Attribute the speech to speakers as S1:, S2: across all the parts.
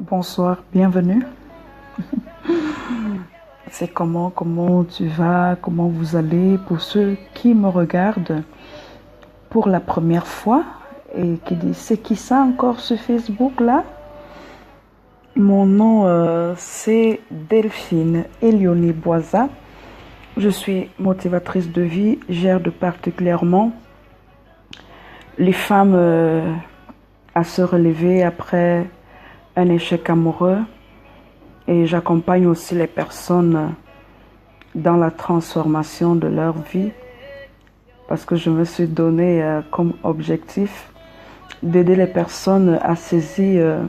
S1: bonsoir, bienvenue. C'est comment tu vas, comment vous allez pour ceux qui me regardent pour la première fois et qui disent c'est qui ça encore ce Facebook là? Mon nom c'est Delphine Elioné Boisa. Je suis motivatrice de vie, j'aide particulièrement les femmes à se relever après un échec amoureux et j'accompagne aussi les personnes dans la transformation de leur vie parce que je me suis donné comme objectif d'aider les personnes à saisir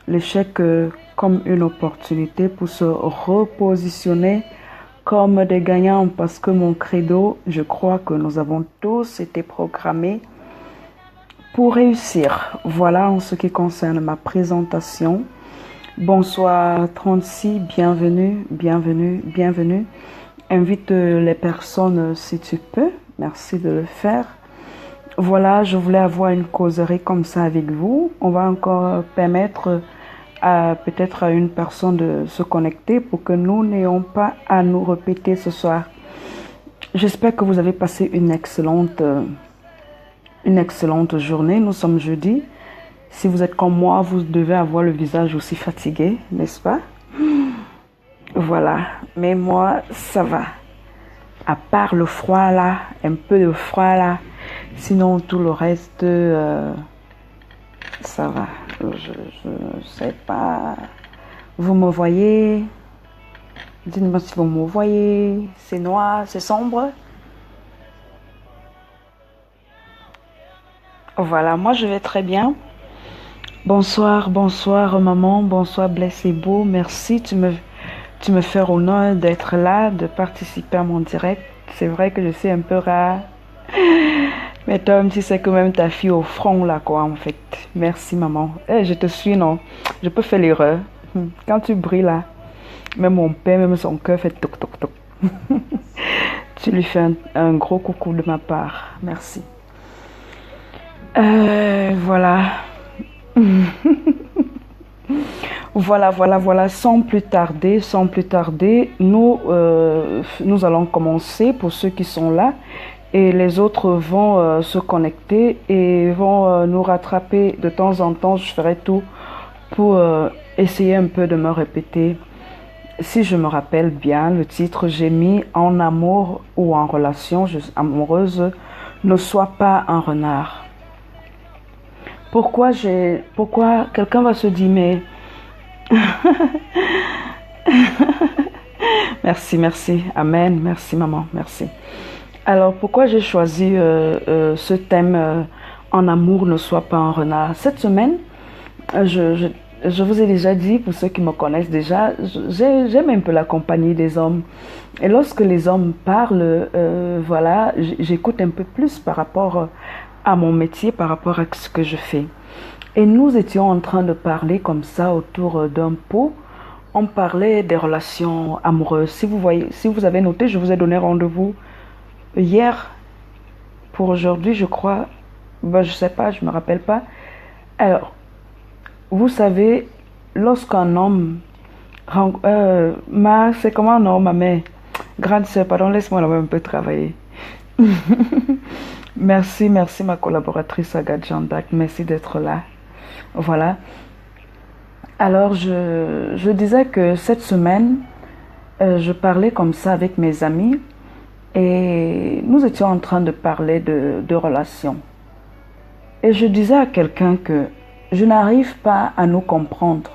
S1: l'échec comme une opportunité pour se repositionner comme des gagnants parce que mon credo, je crois que nous avons tous été programmés pour réussir. Voilà en ce qui concerne ma présentation. Bonsoir 36, bienvenue, bienvenue, bienvenue. Invite les personnes si tu peux. Merci de le faire. Voilà, je voulais avoir une causerie comme ça avec vous. On va encore permettre peut-être à une personne de se connecter pour que nous n'ayons pas à nous répéter ce soir. J'espère que vous avez passé une excellente journée. Nous sommes jeudi. Si vous êtes comme moi, vous devez avoir le visage aussi fatigué, n'est-ce pas? Voilà. Mais moi, ça va. À part le froid là, un peu de froid là. Sinon, tout le reste, ça va. Je sais pas. Vous me voyez? Dites-moi si vous me voyez. C'est noir, c'est sombre. Voilà, moi je vais très bien. Bonsoir, bonsoir maman, bonsoir Blessé Beau. Merci, tu me fais honneur d'être là, de participer à mon direct. C'est vrai que je suis un peu rare. Mais Tom, tu sais que même ta fille au front là quoi en fait. Merci maman. Je te suis non. Je peux faire l'erreur. Quand tu brilles là, même mon père, même son cœur fait toc toc toc. Tu lui fais un gros coucou de ma part. Merci. Voilà. Voilà. Sans plus tarder, nous allons commencer pour ceux qui sont là. Et les autres vont se connecter et vont nous rattraper de temps en temps. Je ferai tout pour essayer un peu de me répéter. Si je me rappelle bien, le titre, j'ai mis en amour ou en relation amoureuse, ne sois pas un renard. Pourquoi quelqu'un va se dire, mais... Merci, amen, merci maman, merci. Alors, pourquoi j'ai choisi ce thème en amour ne soit pas un renard? Cette semaine, je vous ai déjà dit, pour ceux qui me connaissent déjà, j'aime un peu la compagnie des hommes. Et lorsque les hommes parlent, voilà, j'écoute un peu plus par rapport à mon métier, par rapport à ce que je fais. Et nous étions en train de parler comme ça autour d'un pot. On parlait des relations amoureuses. Si vous avez noté, je vous ai donné rendez-vous hier pour aujourd'hui, je crois. Je sais pas, je me rappelle pas. Alors, vous savez, lorsqu'un homme... c'est comment un homme, ma mère? Grande sœur, pardon, laisse-moi là un peu travailler. Merci ma collaboratrice Agathe Jandac. Merci d'être là. Voilà. Alors, je disais que cette semaine, je parlais comme ça avec mes amis et nous étions en train de parler de relations. Et je disais à quelqu'un que je n'arrive pas à nous comprendre.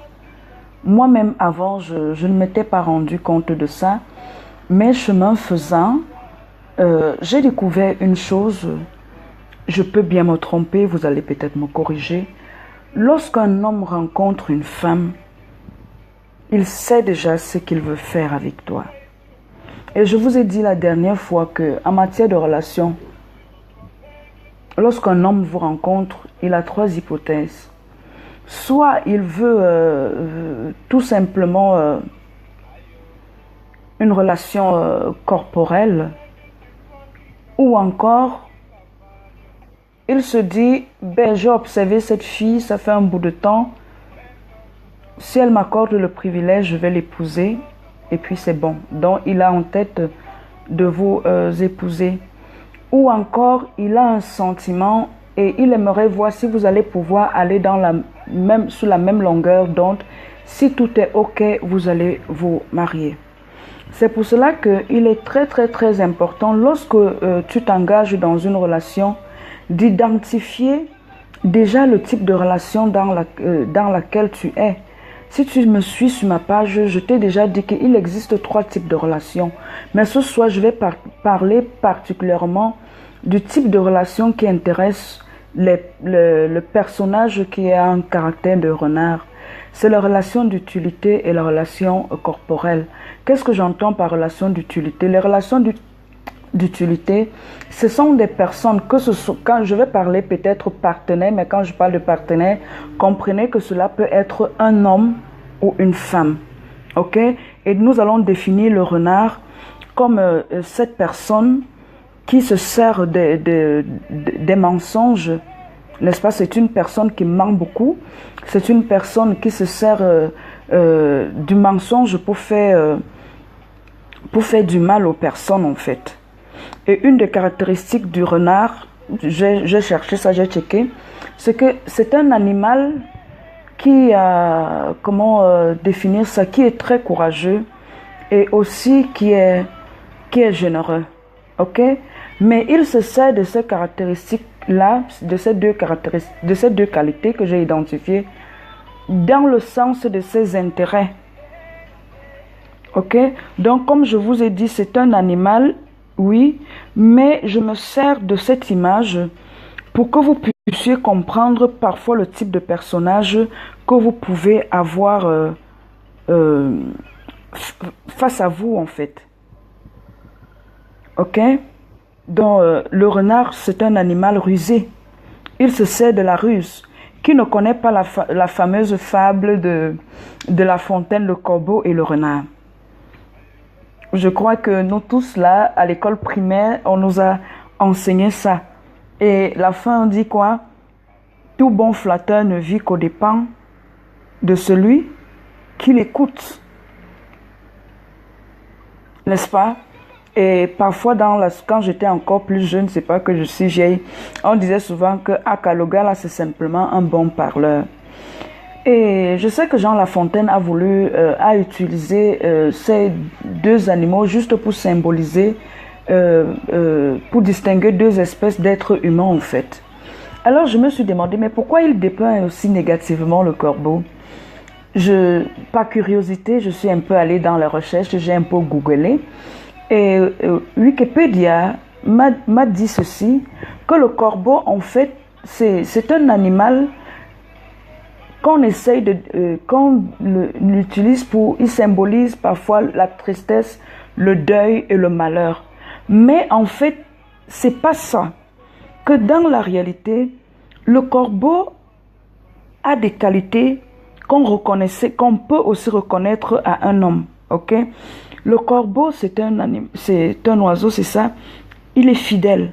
S1: Moi-même, avant, je ne m'étais pas rendu compte de ça. Mais chemin faisant, j'ai découvert une chose. Je peux bien me tromper, vous allez peut-être me corriger. Lorsqu'un homme rencontre une femme, il sait déjà ce qu'il veut faire avec toi. Et je vous ai dit la dernière fois qu'en matière de relations, lorsqu'un homme vous rencontre, il a trois hypothèses. Soit il veut tout simplement une relation corporelle, ou encore il se dit, ben, j'ai observé cette fille, ça fait un bout de temps, si elle m'accorde le privilège, je vais l'épouser et puis c'est bon. Donc il a en tête de vous épouser. Ou encore, il a un sentiment et il aimerait voir si vous allez pouvoir aller sur la même longueur d'onde. Si tout est OK, vous allez vous marier. C'est pour cela qu'il est très, très, très important, lorsque tu t'engages dans une relation, d'identifier déjà le type de relation dans laquelle tu es. Si tu me suis sur ma page, je t'ai déjà dit qu'il existe 3 types de relations. Mais ce soir, je vais parler particulièrement du type de relation qui intéresse le personnage qui a un caractère de renard. C'est la relation d'utilité et la relation corporelle. Qu'est-ce que j'entends par relation d'utilité? Les relations d'utilité, ce sont des personnes quand je vais parler peut-être partenaire, mais quand je parle de partenaire, comprenez que cela peut être un homme ou une femme. OK? Et nous allons définir le renard comme cette personne qui se sert des mensonges, n'est-ce pas? C'est une personne qui ment beaucoup. C'est une personne qui se sert du mensonge pour faire du mal aux personnes, en fait. Et une des caractéristiques du renard, j'ai cherché ça, j'ai checké, c'est que c'est un animal qui a, comment définir ça, qui est très courageux et aussi qui est généreux. OK? Mais il se sert de ces caractéristiques-là, de ces deux qualités que j'ai identifiées, dans le sens de ses intérêts. OK? Donc, comme je vous ai dit, c'est un animal, oui, mais je me sers de cette image pour que vous puissiez comprendre parfois le type de personnage que vous pouvez avoir face à vous, en fait. OK? Donc, le renard, c'est un animal rusé. Il se sert de la ruse. Qui ne connaît pas la fameuse fable de La Fontaine, le corbeau et le renard? Je crois que nous tous, là, à l'école primaire, on nous a enseigné ça. Et la fin, on dit quoi? Tout bon flatteur ne vit qu'aux dépens de celui qui l'écoute. N'est-ce pas? Et parfois, quand j'étais encore plus jeune, c'est pas que je suis vieille, on disait souvent que Akaloga, là, c'est simplement un bon parleur. Et je sais que Jean La Fontaine a utilisé ces 2 animaux juste pour symboliser, pour distinguer 2 espèces d'êtres humains, en fait. Alors, je me suis demandé, mais pourquoi il dépeint aussi négativement le corbeau? Par curiosité, je suis un peu allée dans la recherche, j'ai un peu googlé. Et Wikipédia m'a dit ceci, que le corbeau, en fait, c'est un animal qu'on essaye qu'on l'utilise il symbolise parfois la tristesse, le deuil et le malheur. Mais en fait, c'est pas ça. Que dans la réalité, le corbeau a des qualités qu'on peut aussi reconnaître à un homme. OK? Le corbeau, c'est un oiseau, c'est ça. Il est fidèle.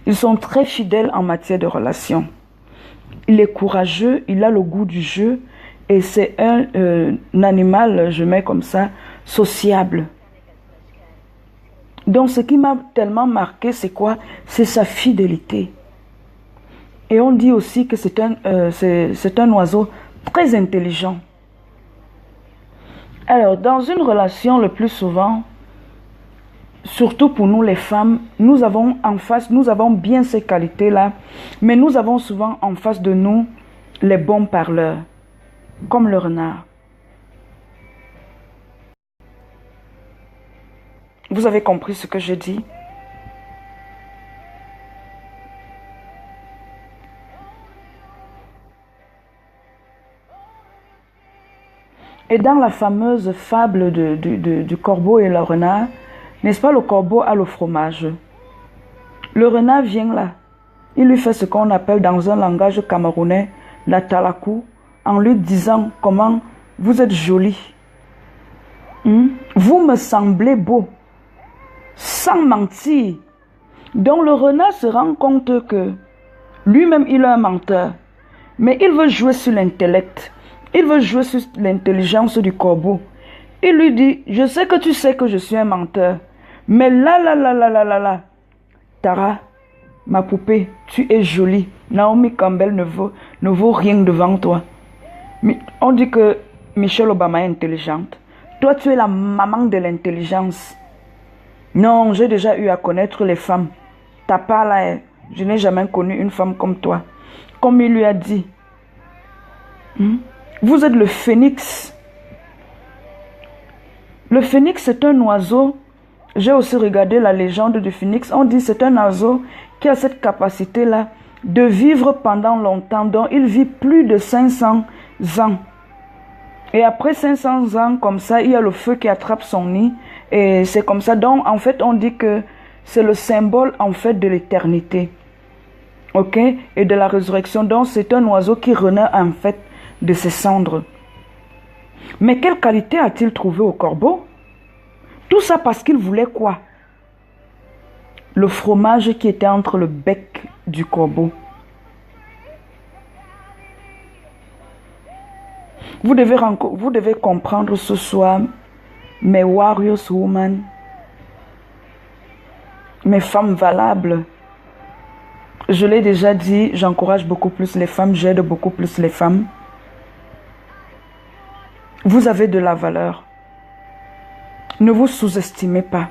S1: Ils sont très fidèles en matière de relations. Il est courageux, il a le goût du jeu et c'est un animal, je mets comme ça, sociable. Donc ce qui m'a tellement marqué, c'est quoi? C'est sa fidélité. Et on dit aussi que c'est un oiseau très intelligent. Alors, dans une relation, le plus souvent, surtout pour nous les femmes, nous avons bien ces qualités-là, mais nous avons souvent en face de nous les bons parleurs, comme le renard. Vous avez compris ce que j'ai dit? Et dans la fameuse fable du corbeau et le renard, n'est-ce pas, le corbeau a le fromage. Le renard vient là. Il lui fait ce qu'on appelle dans un langage camerounais la talakou, en lui disant comment vous êtes joli. Vous me semblez beau. Sans mentir. Donc le renard se rend compte que lui-même il est un menteur. Mais il veut jouer sur l'intellect. Il veut jouer sur l'intelligence du corbeau. Il lui dit, je sais que tu sais que je suis un menteur. Mais là, Tara, ma poupée, tu es jolie. Naomi Campbell ne vaut rien devant toi. On dit que Michelle Obama est intelligente. Toi, tu es la maman de l'intelligence. Non, j'ai déjà eu à connaître les femmes. T'as pas là, je n'ai jamais connu une femme comme toi. Comme il lui a dit. Vous êtes le phénix. Le phénix, c'est un oiseau. J'ai aussi regardé la légende du phénix. On dit que c'est un oiseau qui a cette capacité-là de vivre pendant longtemps. Donc, il vit plus de 500 ans. Et après 500 ans, comme ça, il y a le feu qui attrape son nid. Et c'est comme ça. Donc, en fait, on dit que c'est le symbole, en fait, de l'éternité. OK? Et de la résurrection. Donc, c'est un oiseau qui renaît, en fait, de ses cendres. Mais quelle qualité a-t-il trouvé au corbeau? Tout ça parce qu'il voulait quoi? Le fromage qui était entre le bec du corbeau. Vous devez comprendre ce soir, mes warriors women, mes femmes valables. Je l'ai déjà dit, j'encourage beaucoup plus les femmes, j'aide beaucoup plus les femmes. Vous avez de la valeur. Ne vous sous-estimez pas.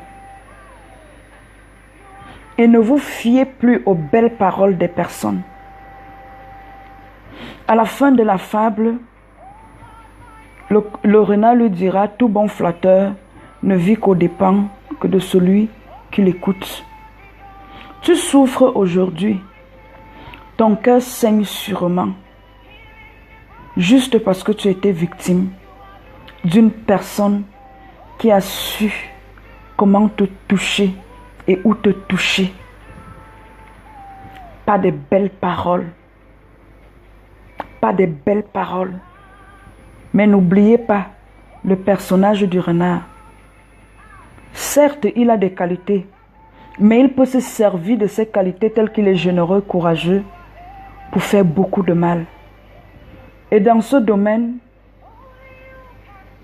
S1: Et ne vous fiez plus aux belles paroles des personnes. À la fin de la fable, le renard lui dira, tout bon flatteur ne vit qu'aux dépens que de celui qui l'écoute. Tu souffres aujourd'hui. Ton cœur saigne sûrement. Juste parce que tu étais victime d'une personne qui a su comment te toucher et où te toucher. Pas de belles paroles. Pas de belles paroles. Mais n'oubliez pas le personnage du renard. Certes, il a des qualités, mais il peut se servir de ces qualités telles qu'il est généreux, courageux, pour faire beaucoup de mal. Et dans ce domaine,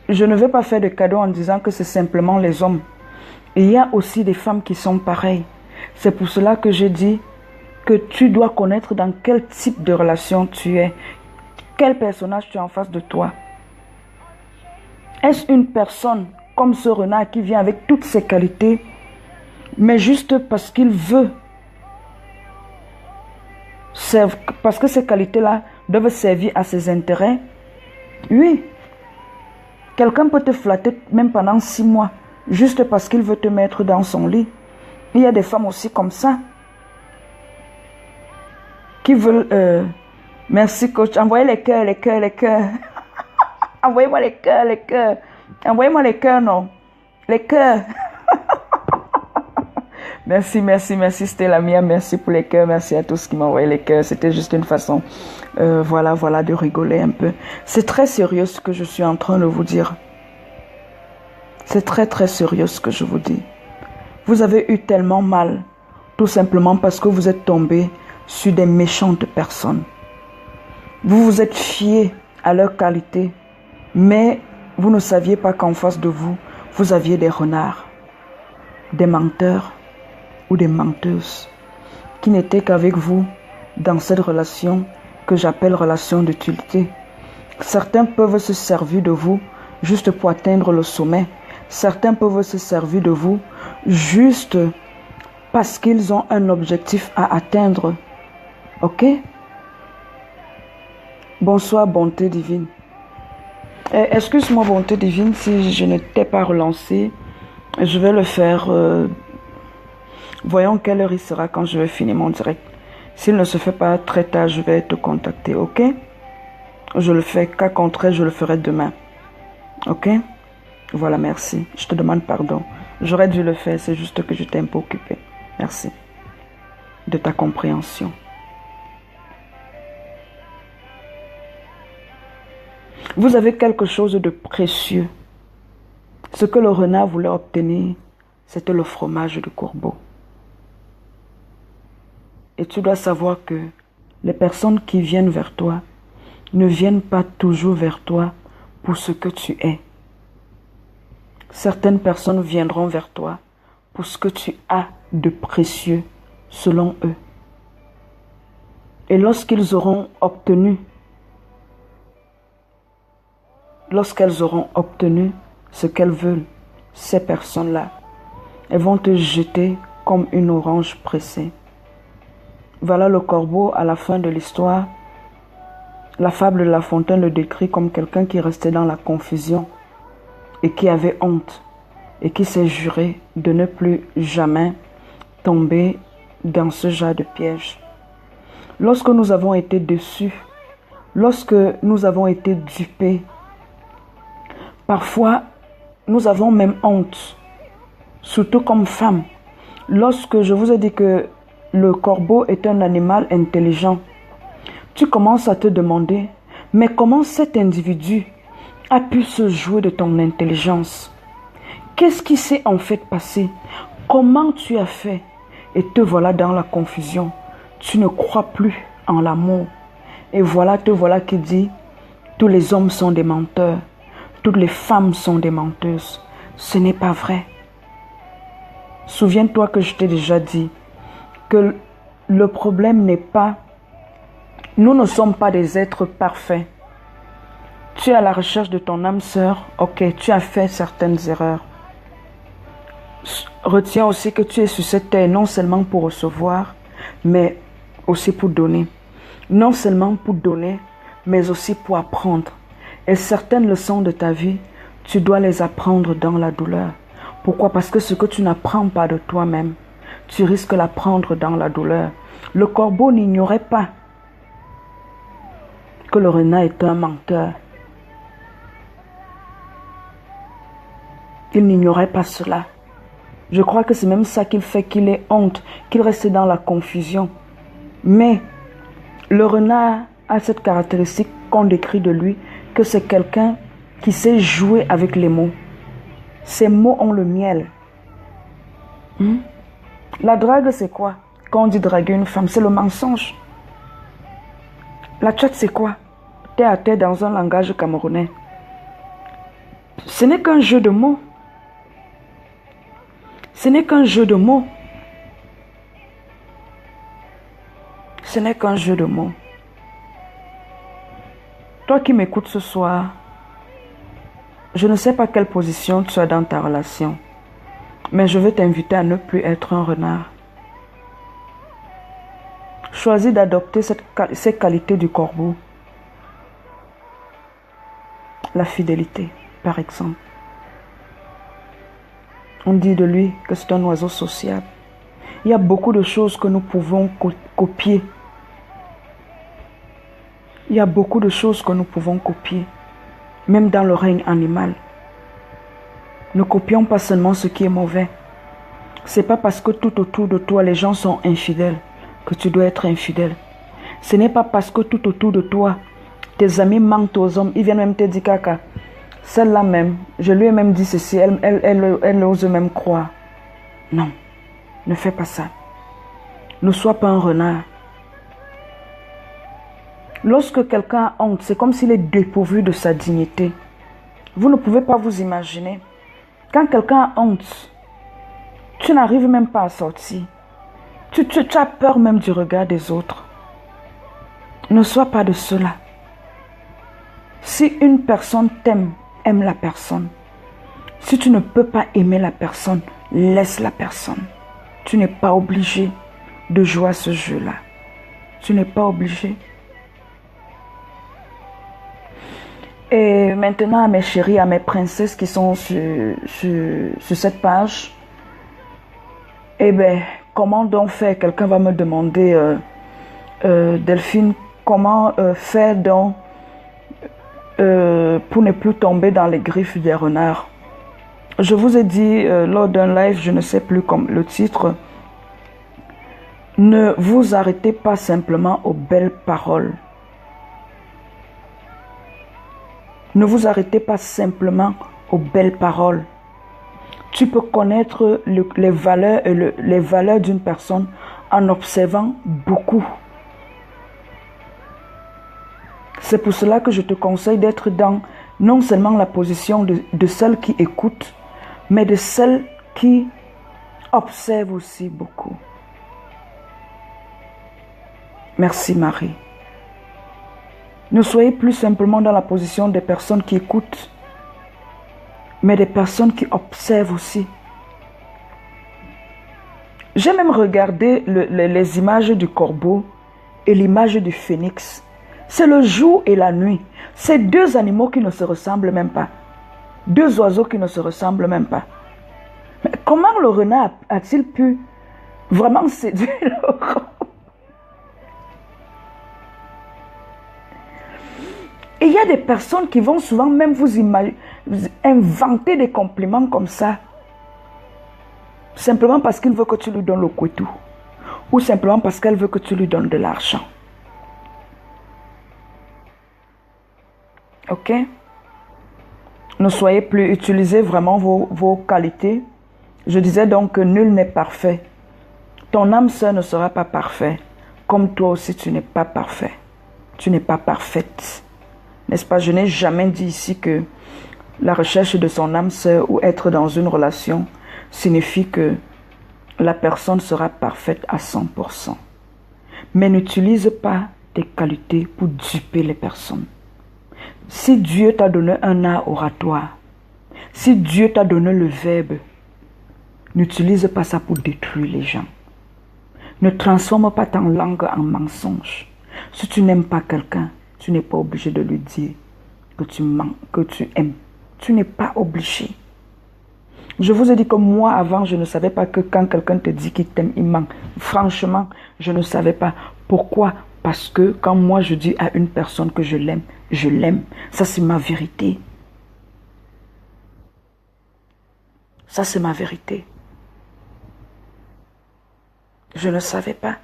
S1: je ne vais pas faire de cadeau en disant que c'est simplement les hommes. Il y a aussi des femmes qui sont pareilles. C'est pour cela que je dis que tu dois connaître dans quel type de relation tu es. Quel personnage tu as en face de toi. Est-ce une personne comme ce renard qui vient avec toutes ses qualités, mais juste parce qu'il veut, parce que ces qualités-là doivent servir à ses intérêts? Oui. Quelqu'un peut te flatter même pendant 6 mois, juste parce qu'il veut te mettre dans son lit. Il y a des femmes aussi comme ça, qui veulent... merci coach, envoyez les cœurs, les cœurs, les cœurs. Envoyez-moi les cœurs, les cœurs. Envoyez-moi les cœurs, non. Les cœurs. Merci, merci, merci, c'était la mienne. Merci pour les cœurs. Merci à tous qui m'ont envoyé les cœurs. C'était juste une façon, voilà, de rigoler un peu. C'est très sérieux ce que je suis en train de vous dire. C'est très, très sérieux ce que je vous dis. Vous avez eu tellement mal, tout simplement parce que vous êtes tombé sur des méchantes personnes. Vous vous êtes fié à leur qualité, mais vous ne saviez pas qu'en face de vous, vous aviez des renards, des menteurs ou des menteuses qui n'étaient qu'avec vous dans cette relation que j'appelle relation d'utilité. Certains peuvent se servir de vous juste pour atteindre le sommet. Certains peuvent se servir de vous juste parce qu'ils ont un objectif à atteindre. Ok? Bonsoir, bonté divine. Excuse-moi, bonté divine, si je ne t'ai pas relancé, je vais le faire. Voyons quelle heure il sera quand je vais finir mon direct. S'il ne se fait pas très tard, je vais te contacter, ok? Je le fais, cas contraire, je le ferai demain. Ok? Voilà, merci. Je te demande pardon. J'aurais dû le faire, c'est juste que j'étais un peu occupée. Merci de ta compréhension. Vous avez quelque chose de précieux. Ce que le renard voulait obtenir, c'était le fromage du corbeau. Et tu dois savoir que les personnes qui viennent vers toi, ne viennent pas toujours vers toi pour ce que tu es. Certaines personnes viendront vers toi pour ce que tu as de précieux selon eux. Et lorsqu'elles auront obtenu ce qu'elles veulent, ces personnes-là, elles vont te jeter comme une orange pressée. Voilà le corbeau à la fin de l'histoire. La fable de La Fontaine le décrit comme quelqu'un qui restait dans la confusion et qui avait honte et qui s'est juré de ne plus jamais tomber dans ce genre de piège. Lorsque nous avons été déçus, lorsque nous avons été dupés, parfois nous avons même honte, surtout comme femmes. Lorsque je vous ai dit que le corbeau est un animal intelligent, tu commences à te demander, mais comment cet individu a pu se jouer de ton intelligence? Qu'est-ce qui s'est en fait passé? Comment tu as fait? Et te voilà dans la confusion. Tu ne crois plus en l'amour. Et voilà, te voilà qui dit, tous les hommes sont des menteurs. Toutes les femmes sont des menteuses. Ce n'est pas vrai. Souviens-toi que je t'ai déjà dit que le problème n'est pas... Nous ne sommes pas des êtres parfaits. Tu es à la recherche de ton âme sœur. Ok, tu as fait certaines erreurs. Retiens aussi que tu es sur cette terre non seulement pour recevoir, mais aussi pour donner. Non seulement pour donner, mais aussi pour apprendre. Et certaines leçons de ta vie, tu dois les apprendre dans la douleur. Pourquoi? Parce que ce que tu n'apprends pas de toi-même, tu risques l'apprendre dans la douleur. Le corbeau n'ignorait pas que le renard est un menteur. Il n'ignorait pas cela. Je crois que c'est même ça qui fait qu'il ait honte, qu'il reste dans la confusion. Mais le renard a cette caractéristique qu'on décrit de lui, que c'est quelqu'un qui sait jouer avec les mots. Ces mots ont le miel. La drague, c'est quoi? Quand on dit draguer une femme, c'est le mensonge. La tchat, c'est quoi? Terre à terre dans un langage camerounais. Ce n'est qu'un jeu de mots. Ce n'est qu'un jeu de mots. Ce n'est qu'un jeu de mots. Toi qui m'écoutes ce soir, je ne sais pas quelle position tu as dans ta relation, mais je veux t'inviter à ne plus être un renard. Choisis d'adopter ces qualités du corbeau. La fidélité, par exemple. On dit de lui que c'est un oiseau sociable. Il y a beaucoup de choses que nous pouvons copier. Il y a beaucoup de choses que nous pouvons copier, même dans le règne animal. Ne copions pas seulement ce qui est mauvais. Ce n'est pas parce que tout autour de toi les gens sont infidèles que tu dois être infidèle. Ce n'est pas parce que tout autour de toi tes amis mentent aux hommes, ils viennent même te dire caca. Celle-là même, je lui ai même dit ceci, elle ose même croire. Non, ne fais pas ça. Ne sois pas un renard. Lorsque quelqu'un a honte, c'est comme s'il est dépourvu de sa dignité. Vous ne pouvez pas vous imaginer. Quand quelqu'un a honte, tu n'arrives même pas à sortir. Tu as peur même du regard des autres. Ne sois pas de cela. Si une personne t'aime, aime la personne. Si tu ne peux pas aimer la personne, laisse la personne. Tu n'es pas obligé de jouer à ce jeu-là. Tu n'es pas obligé. Et maintenant, à mes chéris, à mes princesses qui sont sur cette page, eh bien, comment donc faire? Quelqu'un va me demander, Delphine, comment faire donc pour ne plus tomber dans les griffes des renards? Je vous ai dit lors d'un live, je ne sais plus comme le titre, ne vous arrêtez pas simplement aux belles paroles. Ne vous arrêtez pas simplement aux belles paroles. Tu peux connaître les valeurs d'une personne en observant beaucoup. C'est pour cela que je te conseille d'être dans non seulement la position de celle qui écoute, mais de celle qui observe aussi beaucoup. Merci Marie. Ne soyez plus simplement dans la position des personnes qui écoutent, mais des personnes qui observent aussi. J'ai même regardé les images du corbeau et l'image du phénix. C'est le jour et la nuit. C'est deux animaux qui ne se ressemblent même pas. Deux oiseaux qui ne se ressemblent même pas. Mais comment le renard a-t-il pu vraiment séduire le corbeau? Et il y a des personnes qui vont souvent même vous inventer des compliments comme ça. Simplement parce qu'il veut que tu lui donnes le couteau. Ou simplement parce qu'elle veut que tu lui donnes de l'argent. Ok? Ne soyez plus, utilisez vraiment vos qualités. Je disais donc que nul n'est parfait. Ton âme sœur ne sera pas parfait. Comme toi aussi, tu n'es pas parfait. Tu n'es pas parfaite. N'est-ce pas? Je n'ai jamais dit ici que la recherche de son âme sœur ou être dans une relation signifie que la personne sera parfaite à 100%. Mais n'utilise pas tes qualités pour duper les personnes. Si Dieu t'a donné un art oratoire, si Dieu t'a donné le verbe, n'utilise pas ça pour détruire les gens. Ne transforme pas ta langue en mensonge. Si tu n'aimes pas quelqu'un, tu n'es pas obligé de lui dire que tu manques, que tu aimes. Tu n'es pas obligé. Je vous ai dit que moi, avant, je ne savais pas que quand quelqu'un te dit qu'il t'aime, il manque. Franchement, je ne savais pas. Pourquoi? Parce que quand moi, je dis à une personne que je l'aime, je l'aime. Ça, c'est ma vérité. Ça, c'est ma vérité. Je ne savais pas.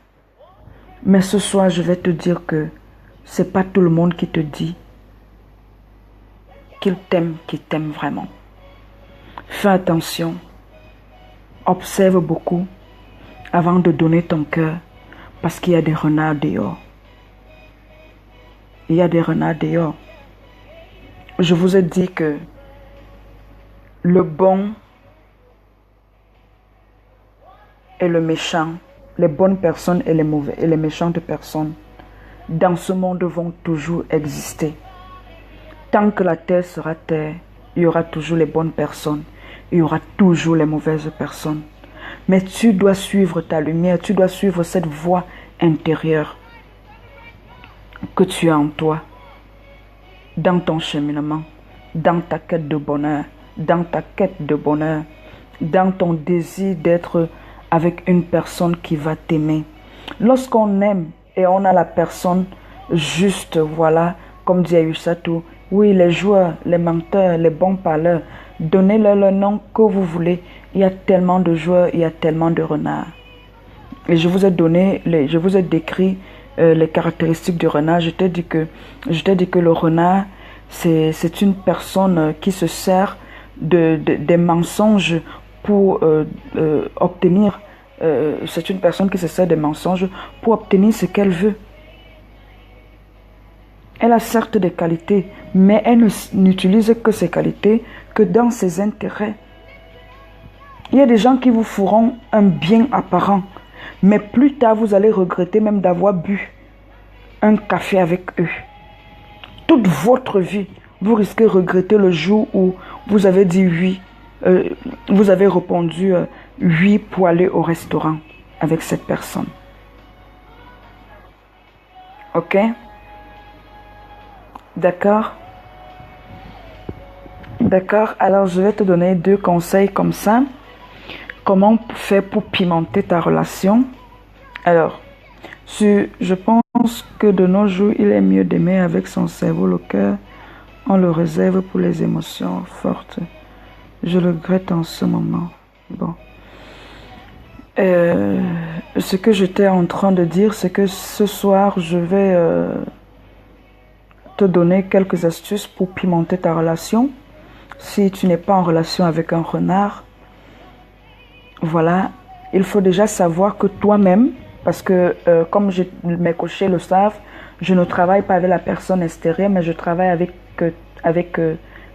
S1: Mais ce soir, je vais te dire que c'est pas tout le monde qui te dit qu'il t'aime vraiment. Fais attention. Observe beaucoup avant de donner ton cœur parce qu'il y a des renards dehors. Il y a des renards dehors. Je vous ai dit que le bon et le méchant, les bonnes personnes et les mauvaises et les méchantes personnes, dans ce monde vont toujours exister. Tant que la terre sera terre, il y aura toujours les bonnes personnes, il y aura toujours les mauvaises personnes. Mais tu dois suivre ta lumière, tu dois suivre cette voie intérieure que tu as en toi, dans ton cheminement, dans ta quête de bonheur, dans ta quête de bonheur, dans ton désir d'être avec une personne qui va t'aimer. Lorsqu'on aime et on a la personne juste, voilà, comme dit Ayusatou, oui, les joueurs, les menteurs, les bons parleurs, donnez-leur le nom que vous voulez. Il y a tellement de joueurs, il y a tellement de renards. Et je vous ai donné, je vous ai décrit les caractéristiques du renard. Je t'ai dit que le renard, c'est une personne qui se sert des mensonges pour obtenir. C'est une personne qui se sert des mensonges pour obtenir ce qu'elle veut. Elle a certes des qualités, mais elle n'utilise que ses qualités que dans ses intérêts. Il y a des gens qui vous feront un bien apparent, mais plus tard vous allez regretter même d'avoir bu un café avec eux. Toute votre vie, vous risquez de regretter le jour où vous avez dit oui, vous avez répondu oui pour aller au restaurant avec cette personne. Ok? D'accord? D'accord, alors je vais te donner 2 conseils comme ça. Comment faire pour pimenter ta relation? Alors, je pense que de nos jours, il est mieux d'aimer avec son cerveau, le cœur. On le réserve pour les émotions fortes. Je le regrette en ce moment. Bon. Ce que j'étais en train de dire, c'est que ce soir, je vais te donner quelques astuces pour pimenter ta relation. Si tu n'es pas en relation avec un renard, voilà, il faut déjà savoir que toi-même, Parce que, comme mes coachés le savent, je ne travaille pas avec la personne extérieure, mais je travaille avec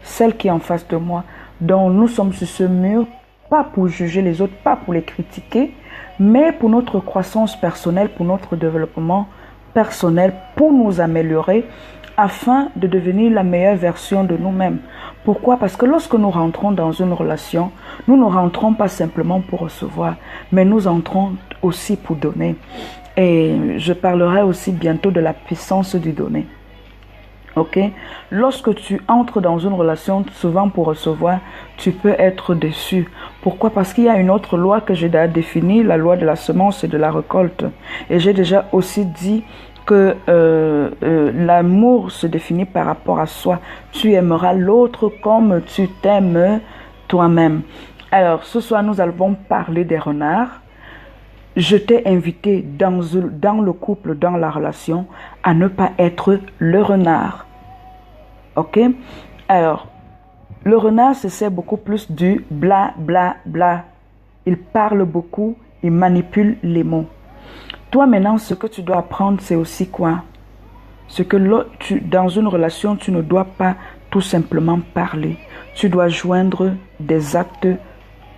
S1: celle qui est en face de moi. Donc, nous sommes sur ce mur, pas pour juger les autres, pas pour les critiquer, mais pour notre croissance personnelle, pour notre développement personnel, pour nous améliorer, afin de devenir la meilleure version de nous-mêmes. Pourquoi? Parce que lorsque nous rentrons dans une relation, nous ne rentrons pas simplement pour recevoir, mais nous entrons aussi pour donner. Et je parlerai aussi bientôt de la puissance du donner. Ok? Lorsque tu entres dans une relation, souvent pour recevoir, tu peux être déçu. Pourquoi? Parce qu'il y a une autre loi que j'ai déjà définie, la loi de la semence et de la récolte. Et j'ai déjà aussi dit que l'amour se définit par rapport à soi. Tu aimeras l'autre comme tu t'aimes toi-même. Alors, ce soir, nous allons parler des renards. Je t'ai invité dans le couple, dans la relation, à ne pas être le renard. Ok? Alors, le renard, c'est beaucoup plus du bla, bla, bla. Il parle beaucoup, il manipule les mots. Toi, maintenant, ce que tu dois apprendre, c'est aussi quoi? Ce que dans une relation, tu ne dois pas tout simplement parler. Tu dois joindre des actes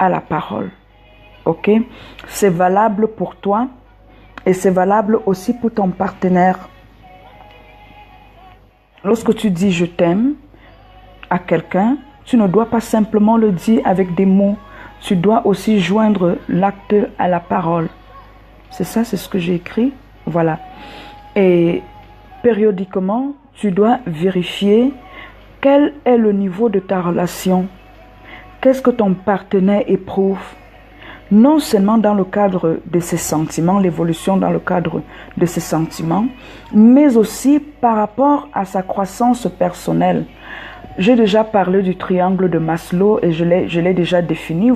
S1: à la parole. Ok? C'est valable pour toi et c'est valable aussi pour ton partenaire. Lorsque tu dis je t'aime à quelqu'un, tu ne dois pas simplement le dire avec des mots. Tu dois aussi joindre l'acte à la parole. C'est ça, c'est ce que j'ai écrit. Voilà. Et périodiquement, tu dois vérifier quel est le niveau de ta relation. Qu'est-ce que ton partenaire éprouve? Non seulement dans le cadre de ses sentiments, l'évolution dans le cadre de ses sentiments, mais aussi par rapport à sa croissance personnelle. J'ai déjà parlé du triangle de Maslow et je l'ai déjà défini,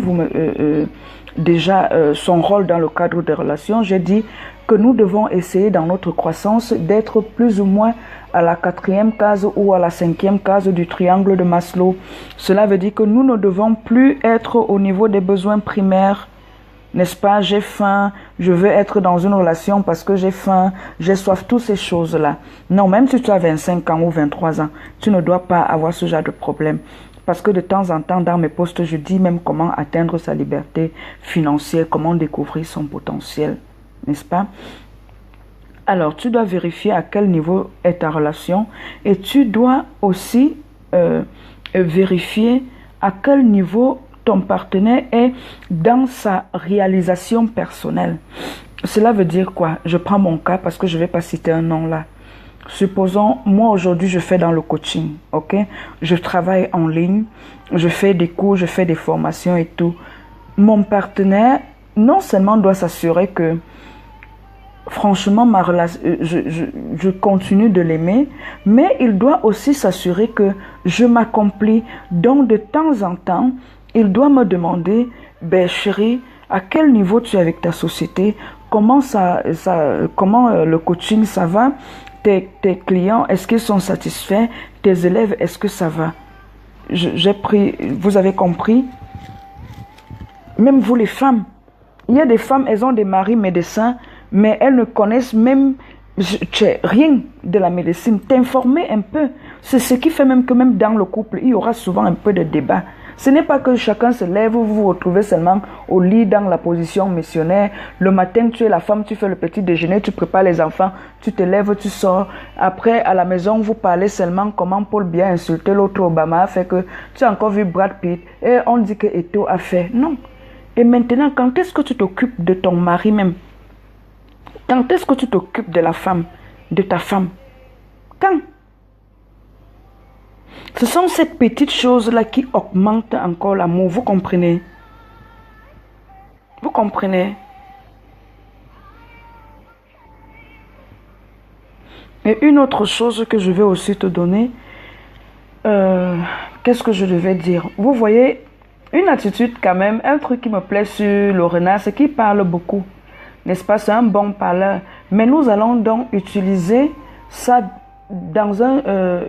S1: son rôle dans le cadre des relations. J'ai dit que nous devons essayer dans notre croissance d'être plus ou moins à la 4e case ou à la 5e case du triangle de Maslow. Cela veut dire que nous ne devons plus être au niveau des besoins primaires. N'est-ce pas? J'ai faim, je veux être dans une relation parce que j'ai faim, j'ai soif, toutes ces choses-là. Non, même si tu as 25 ans ou 23 ans, tu ne dois pas avoir ce genre de problème. Parce que de temps en temps, dans mes posts, je dis même comment atteindre sa liberté financière, comment découvrir son potentiel. N'est-ce pas? Alors, tu dois vérifier à quel niveau est ta relation et tu dois aussi vérifier à quel niveau ton partenaire est dans sa réalisation personnelle. Cela veut dire quoi? Je prends mon cas parce que je ne vais pas citer un nom là. Supposons, moi aujourd'hui je fais dans le coaching, ok? Je travaille en ligne, je fais des cours, je fais des formations et tout. Mon partenaire, non seulement doit s'assurer que franchement, ma relation, je continue de l'aimer, mais il doit aussi s'assurer que je m'accomplis. Donc de temps en temps, il doit me demander, ben chérie, à quel niveau tu es avec ta société? Comment le coaching ça va? Tes clients, est-ce qu'ils sont satisfaits? Tes élèves, est-ce que ça va? Vous avez compris? Même vous les femmes. Il y a des femmes, elles ont des maris médecins, mais elles ne connaissent même rien de la médecine. T'informer un peu. C'est ce qui fait même que même dans le couple, il y aura souvent un peu de débat. Ce n'est pas que chacun se lève, vous vous retrouvez seulement au lit dans la position missionnaire. Le matin, tu es la femme, tu fais le petit déjeuner, tu prépares les enfants, tu te lèves, tu sors. Après, à la maison, vous parlez seulement comment Paul Biya a insulté l'autre Obama, a fait que tu as encore vu Brad Pitt et on dit que Eto a fait. Non. Et maintenant, quand est-ce que tu t'occupes de ton mari même? Quand est-ce que tu t'occupes de la femme, de ta femme? Quand? Ce sont ces petites choses-là qui augmentent encore l'amour. Vous comprenez? Vous comprenez? Et une autre chose que je vais aussi te donner, qu'est-ce que je devais dire? Vous voyez, une attitude quand même, un truc qui me plaît sur le renard, c'est qu'il parle beaucoup. N'est-ce pas? C'est un bon parleur. Mais nous allons donc utiliser ça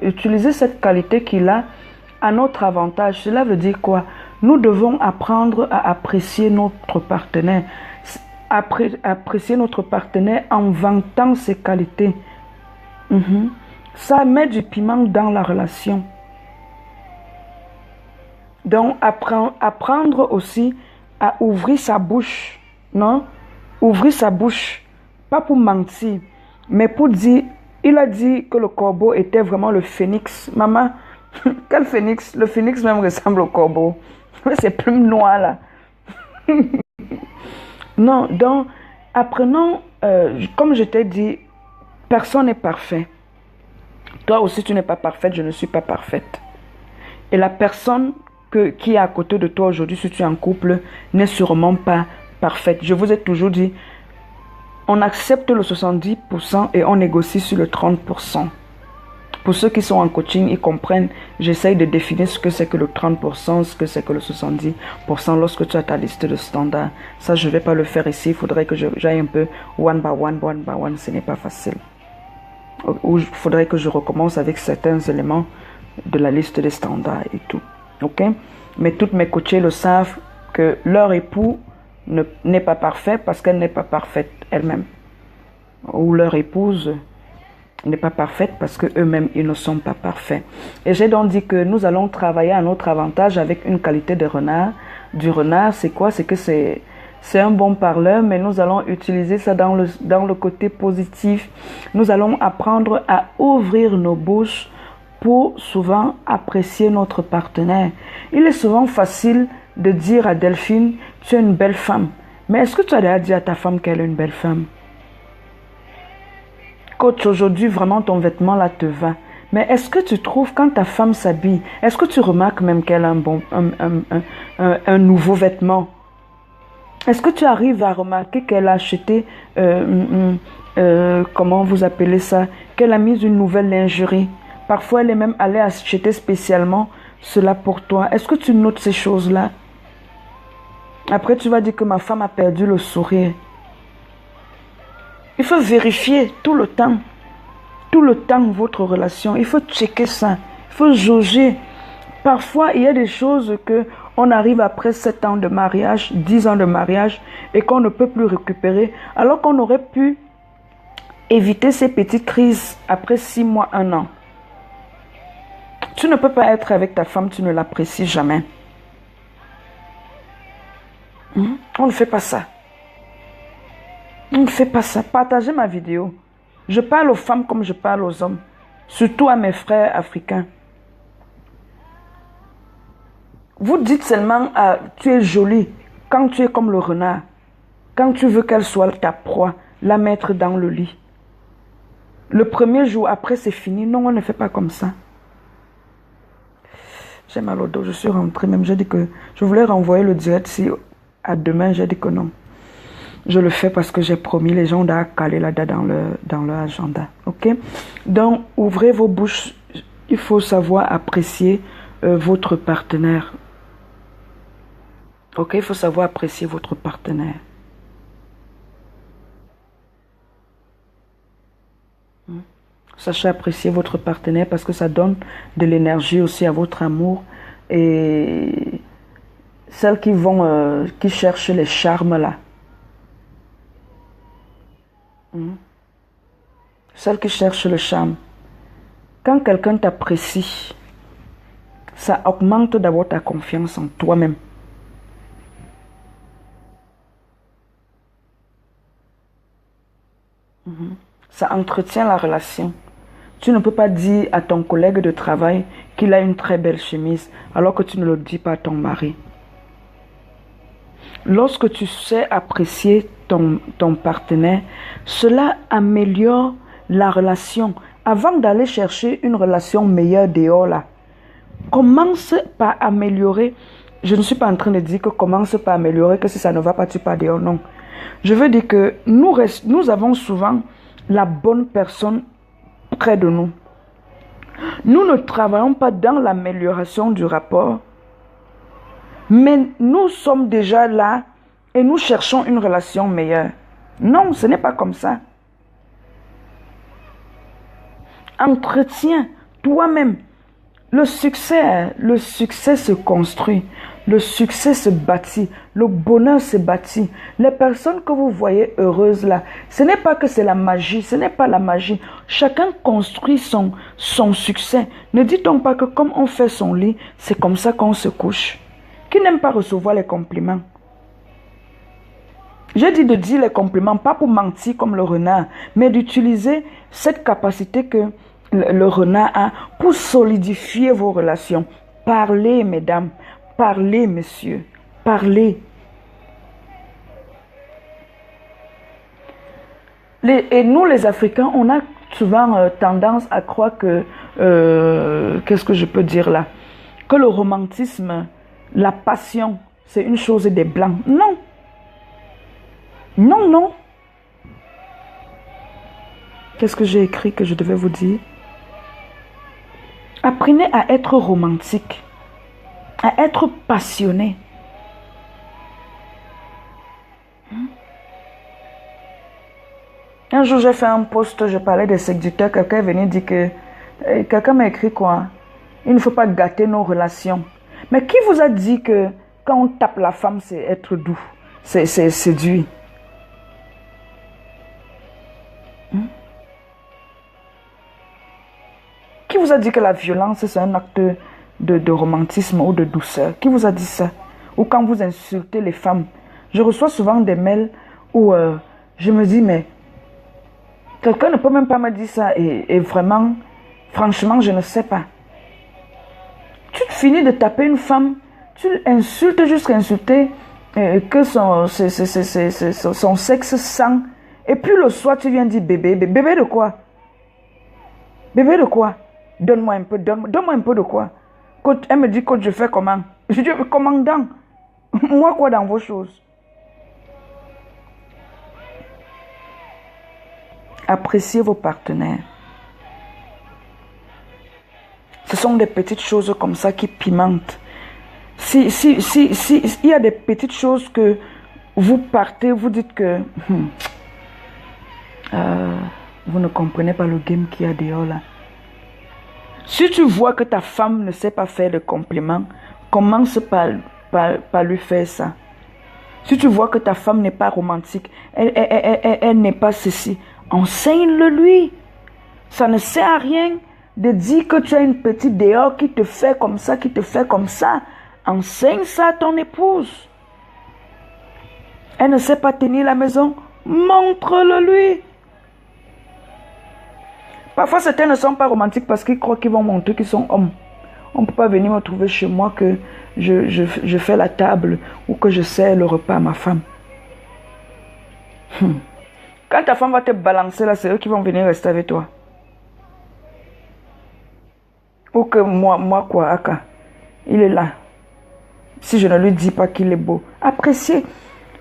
S1: utiliser cette qualité qu'il a à notre avantage. Cela veut dire quoi? Nous devons apprendre à apprécier notre partenaire. apprécier notre partenaire en vantant ses qualités. Ça met du piment dans la relation. Donc, apprendre aussi à ouvrir sa bouche, non? Ouvrir sa bouche, pas pour mentir, mais pour dire, il a dit que le corbeau était vraiment le phénix. Maman, quel phénix? Le phénix même ressemble au corbeau. Ces plumes noires là. Non, donc, apprenons, comme je t'ai dit, personne n'est parfait. Toi aussi, tu n'es pas parfaite, je ne suis pas parfaite. Et la personne qui est à côté de toi aujourd'hui, si tu es en couple, n'est sûrement pas parfaite. Je vous ai toujours dit, on accepte le 70% et on négocie sur le 30%. Pour ceux qui sont en coaching, ils comprennent, j'essaye de définir ce que c'est que le 30%, ce que c'est que le 70% lorsque tu as ta liste de standards. Ça, je ne vais pas le faire ici, il faudrait que j'aille un peu one by one, ce n'est pas facile. Ou il faudrait que je recommence avec certains éléments de la liste des standards et tout. Ok? Mais toutes mes coachées le savent que leur époux n'est pas parfait parce qu'elle n'est pas parfaite elle-même. Ou leur épouse n'est pas parfaite parce qu'eux-mêmes, ils ne sont pas parfaits. Et j'ai donc dit que nous allons travailler à notre avantage avec une qualité de renard. Du renard, c'est quoi? C'est que c'est un bon parleur, mais nous allons utiliser ça dans le côté positif. Nous allons apprendre à ouvrir nos bouches pour souvent apprécier notre partenaire. Il est souvent facile de dire à Delphine, tu es une belle femme. Mais est-ce que tu as déjà dit à ta femme qu'elle est une belle femme? Coach, aujourd'hui, vraiment, ton vêtement là te va. Mais est-ce que tu trouves, quand ta femme s'habille, est-ce que tu remarques même qu'elle a un nouveau vêtement? Est-ce que tu arrives à remarquer qu'elle a acheté, comment vous appelez ça, qu'elle a mis une nouvelle lingerie? Parfois, elle est même allée acheter spécialement cela pour toi. Est-ce que tu notes ces choses-là? Après, tu vas dire que ma femme a perdu le sourire. Il faut vérifier tout le temps votre relation. Il faut checker ça. Il faut jauger. Parfois, il y a des choses que on arrive après 7 ans de mariage, 10 ans de mariage et qu'on ne peut plus récupérer, alors qu'on aurait pu éviter ces petites crises après 6 mois, 1 an. Tu ne peux pas être avec ta femme, tu ne l'apprécies jamais. On ne fait pas ça. On ne fait pas ça. Partagez ma vidéo. Je parle aux femmes comme je parle aux hommes. Surtout à mes frères africains. Vous dites seulement, tu es jolie quand tu es comme le renard. Quand tu veux qu'elle soit ta proie, la mettre dans le lit. Le premier jour, après c'est fini. Non, on ne fait pas comme ça. J'ai mal au dos, je suis rentrée même. J'ai dit que je voulais renvoyer le direct si à demain. J'ai dit que non. Je le fais parce que j'ai promis. Les gens doivent caler la date dans leur agenda. Ok? Donc, ouvrez vos bouches. Il faut savoir apprécier votre partenaire. Ok? Il faut savoir apprécier votre partenaire. Sachez apprécier votre partenaire parce que ça donne de l'énergie aussi à votre amour. Et celles qui cherchent les charmes là. Celles qui cherchent le charme. Quand quelqu'un t'apprécie, ça augmente d'abord ta confiance en toi-même. Ça entretient la relation. Tu ne peux pas dire à ton collègue de travail qu'il a une très belle chemise alors que tu ne le dis pas à ton mari. Lorsque tu sais apprécier ton partenaire, cela améliore la relation. Avant d'aller chercher une relation meilleure dehors là, commence par améliorer. Je ne suis pas en train de dire que commence par améliorer, que si ça ne va pas, tu pars dehors. Non. Je veux dire que nous avons souvent la bonne personne près de nous. Nous ne travaillons pas dans l'amélioration du rapport, mais nous sommes déjà là et nous cherchons une relation meilleure. Non, ce n'est pas comme ça. Entretiens toi-même Le succès se construit. Le succès se bâtit. Le bonheur se bâtit. Les personnes que vous voyez heureuses là, ce n'est pas que c'est la magie. Ce n'est pas la magie. Chacun construit son succès. Ne dit-on pas que comme on fait son lit, c'est comme ça qu'on se couche? Qui n'aime pas recevoir les compliments? J'ai dit de dire les compliments, pas pour mentir comme le renard, mais d'utiliser cette capacité que le renard a pour solidifier vos relations. Parlez, mesdames. Parlez, messieurs. Parlez. Et nous, les Africains, on a souvent tendance à croire que... qu'est-ce que je peux dire là? Que le romantisme, la passion, c'est une chose des Blancs. Non. Non, non. Qu'est-ce que j'ai écrit que je devais vous dire? Apprenez à être romantique, à être passionné. Un jour, j'ai fait un post, je parlais des séducteurs, quelqu'un est venu dire que... Quelqu'un m'a écrit quoi? Il ne faut pas gâter nos relations. Mais qui vous a dit que quand on tape la femme, c'est être doux, c'est séduit? Qui vous a dit que la violence, c'est un acte de romantisme ou de douceur? Qui vous a dit ça? Ou quand vous insultez les femmes. Je reçois souvent des mails où je me dis, mais quelqu'un ne peut même pas me dire ça. Et vraiment, franchement, je ne sais pas. Tu finis de taper une femme, tu insultes jusqu'à insulter que son sexe sent. Et puis le soir, tu viens dire bébé. Bébé de quoi? Bébé de quoi? Donne-moi un peu, donne-moi un peu de quoi? Coach, elle me dit, coach, je fais comment? Je dis, commandant, moi quoi dans vos choses? Appréciez vos partenaires. Ce sont des petites choses comme ça qui pimentent. Si il y a des petites choses que vous partez, vous dites que vous ne comprenez pas le game qu'il y a dehors là. Si tu vois que ta femme ne sait pas faire de compliments, commence par lui faire ça. Si tu vois que ta femme n'est pas romantique, elle n'est pas ceci, enseigne-le lui. Ça ne sert à rien de dire que tu as une petite dehors qui te fait comme ça, qui te fait comme ça. Enseigne ça à ton épouse. Elle ne sait pas tenir la maison, montre-le lui. Parfois, certains ne sont pas romantiques parce qu'ils croient qu'ils vont montrer qu'ils sont hommes. On ne peut pas venir me trouver chez moi que je fais la table ou que je sers le repas à ma femme. Quand ta femme va te balancer là, c'est eux qui vont venir rester avec toi. Ou que moi quoi, Aka, il est là. Si je ne lui dis pas qu'il est beau, appréciez.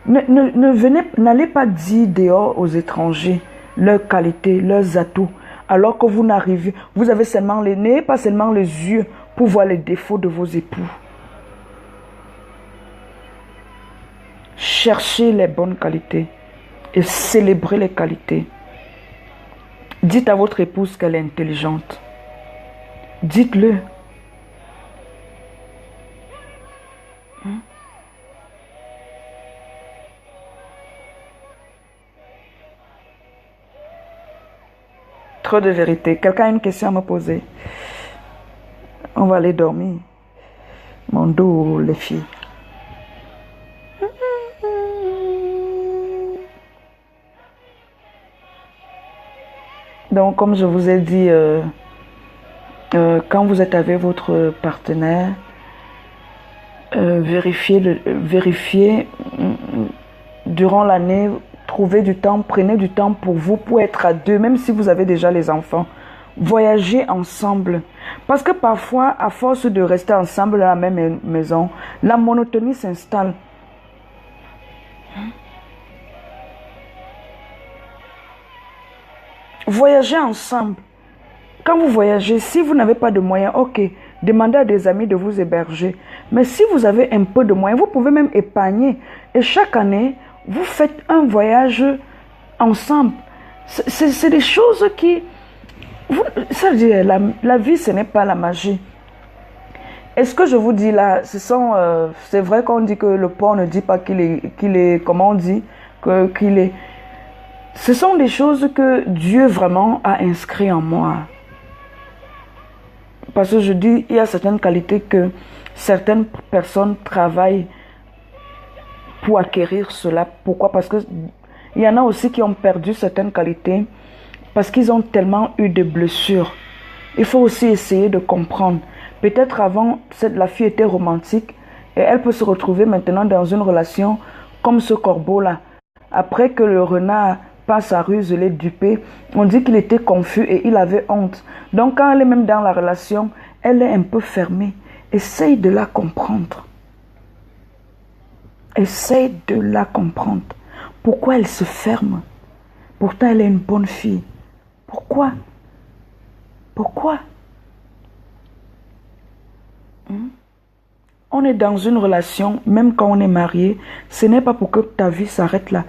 S1: N'allez pas dire dehors aux étrangers leurs qualités, leurs atouts. Alors que vous n'arrivez, vous avez seulement les nez, pas seulement les yeux pour voir les défauts de vos époux. Cherchez les bonnes qualités et célébrez les qualités. Dites à votre épouse qu'elle est intelligente. Dites-le. Trop de vérité. Quelqu'un a une question à me poser? On va aller dormir. Mon dos, les filles. Donc, comme je vous ai dit, quand vous êtes avec votre partenaire, vérifiez durant l'année. Trouvez du temps, prenez du temps pour vous, pour être à deux, même si vous avez déjà les enfants. Voyagez ensemble. Parce que parfois, à force de rester ensemble dans la même maison, la monotonie s'installe. Voyagez ensemble. Quand vous voyagez, si vous n'avez pas de moyens, ok, demandez à des amis de vous héberger. Mais si vous avez un peu de moyens, vous pouvez même épargner. Et chaque année, vous faites un voyage ensemble. C'est des choses qui... ça veut dire, la vie, ce n'est pas la magie. ce que je vous dis là, c'est vrai qu'on dit que le porc ne dit pas qu'il est, comment on dit, qu'il est. Ce sont des choses que Dieu vraiment a inscrit en moi. Parce que je dis, il y a certaines qualités que certaines personnes travaillent pour acquérir cela. Pourquoi? Parce que il y en a aussi qui ont perdu certaines qualités parce qu'ils ont tellement eu de blessures. Il faut aussi essayer de comprendre. Peut-être avant, la fille était romantique et elle peut se retrouver maintenant dans une relation comme ce corbeau-là. Après que le renard passe sa ruse, l'ait dupé, on dit qu'il était confus et il avait honte. Donc quand elle est même dans la relation, elle est un peu fermée. Essaye de la comprendre. Essaye de la comprendre. Pourquoi elle se ferme? Pourtant, elle est une bonne fille. Pourquoi? Pourquoi? On est dans une relation, même quand on est marié, ce n'est pas pour que ta vie s'arrête là.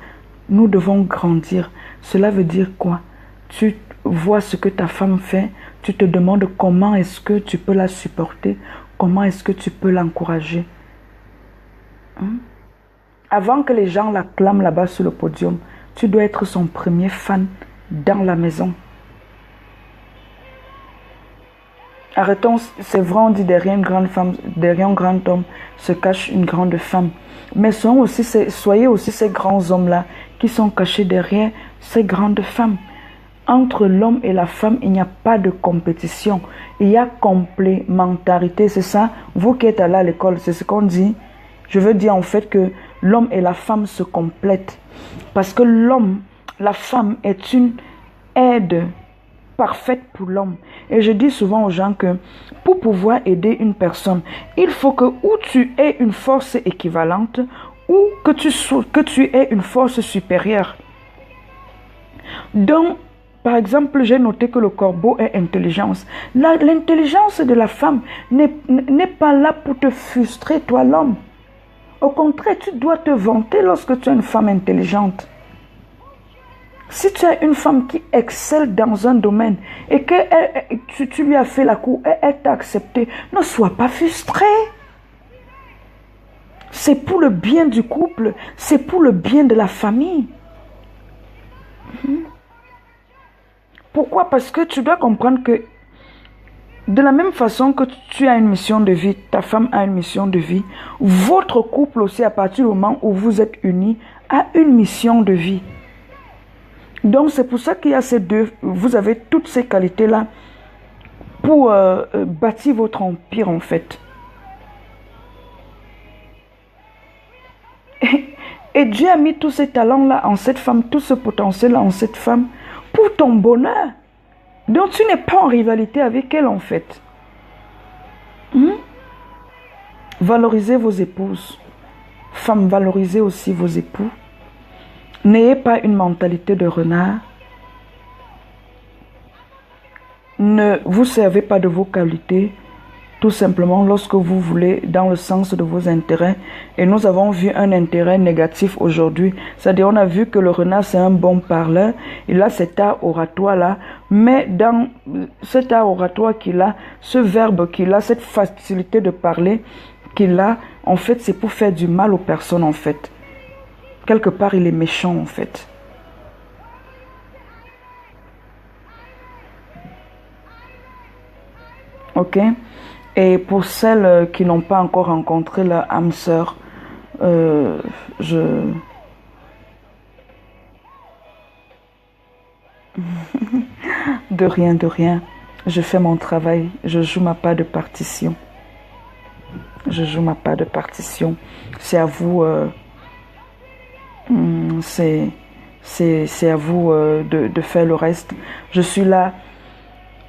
S1: Nous devons grandir. Cela veut dire quoi? Tu vois ce que ta femme fait, tu te demandes comment est-ce que tu peux la supporter, comment est-ce que tu peux l'encourager. Avant que les gens l'acclament là-bas sur le podium, tu dois être son premier fan dans la maison. Arrêtons, c'est vrai, on dit derrière une grande femme, derrière un grand homme se cache une grande femme. Mais soyez aussi ces grands hommes-là qui sont cachés derrière ces grandes femmes. Entre l'homme et la femme, il n'y a pas de compétition. Il y a complémentarité, c'est ça. Vous qui êtes allés à l'école, c'est ce qu'on dit. Je veux dire en fait que l'homme et la femme se complètent. Parce que la femme est une aide parfaite pour l'homme. Et je dis souvent aux gens que pour pouvoir aider une personne, il faut que ou tu aies une force équivalente ou que tu aies une force supérieure. Donc, par exemple, j'ai noté que le corbeau est intelligence. L'intelligence de la femme n'est pas là pour te frustrer, toi l'homme. Au contraire, tu dois te vanter lorsque tu es une femme intelligente. Si tu es une femme qui excelle dans un domaine et que tu lui as fait la cour et elle t'a accepté, ne sois pas frustré. C'est pour le bien du couple, c'est pour le bien de la famille. Pourquoi? Parce que tu dois comprendre que de la même façon que tu as une mission de vie, ta femme a une mission de vie, votre couple aussi, à partir du moment où vous êtes unis, a une mission de vie. Donc c'est pour ça qu'il y a ces deux, vous avez toutes ces qualités-là pour bâtir votre empire en fait. Et Dieu a mis tous ces talents-là en cette femme, tout ce potentiel-là en cette femme pour ton bonheur. Donc tu n'es pas en rivalité avec elle en fait. Valorisez vos épouses. Femmes, valorisez aussi vos époux. N'ayez pas une mentalité de renard. Ne vous servez pas de vos qualités, tout simplement lorsque vous voulez dans le sens de vos intérêts. Et nous avons vu un intérêt négatif aujourd'hui. C'est-à-dire on a vu que le renard c'est un bon parleur. Il a cet art oratoire là. Mais dans cet art oratoire qu'il a, ce verbe qu'il a, cette facilité de parler qu'il a, en fait c'est pour faire du mal aux personnes en fait. Quelque part, il est méchant en fait. Ok? Et pour celles qui n'ont pas encore rencontré leur âme sœur, de rien, de rien. Je fais mon travail, je joue ma part de partition. Je joue ma part de partition. C'est à vous... c'est à vous de faire le reste. Je suis là.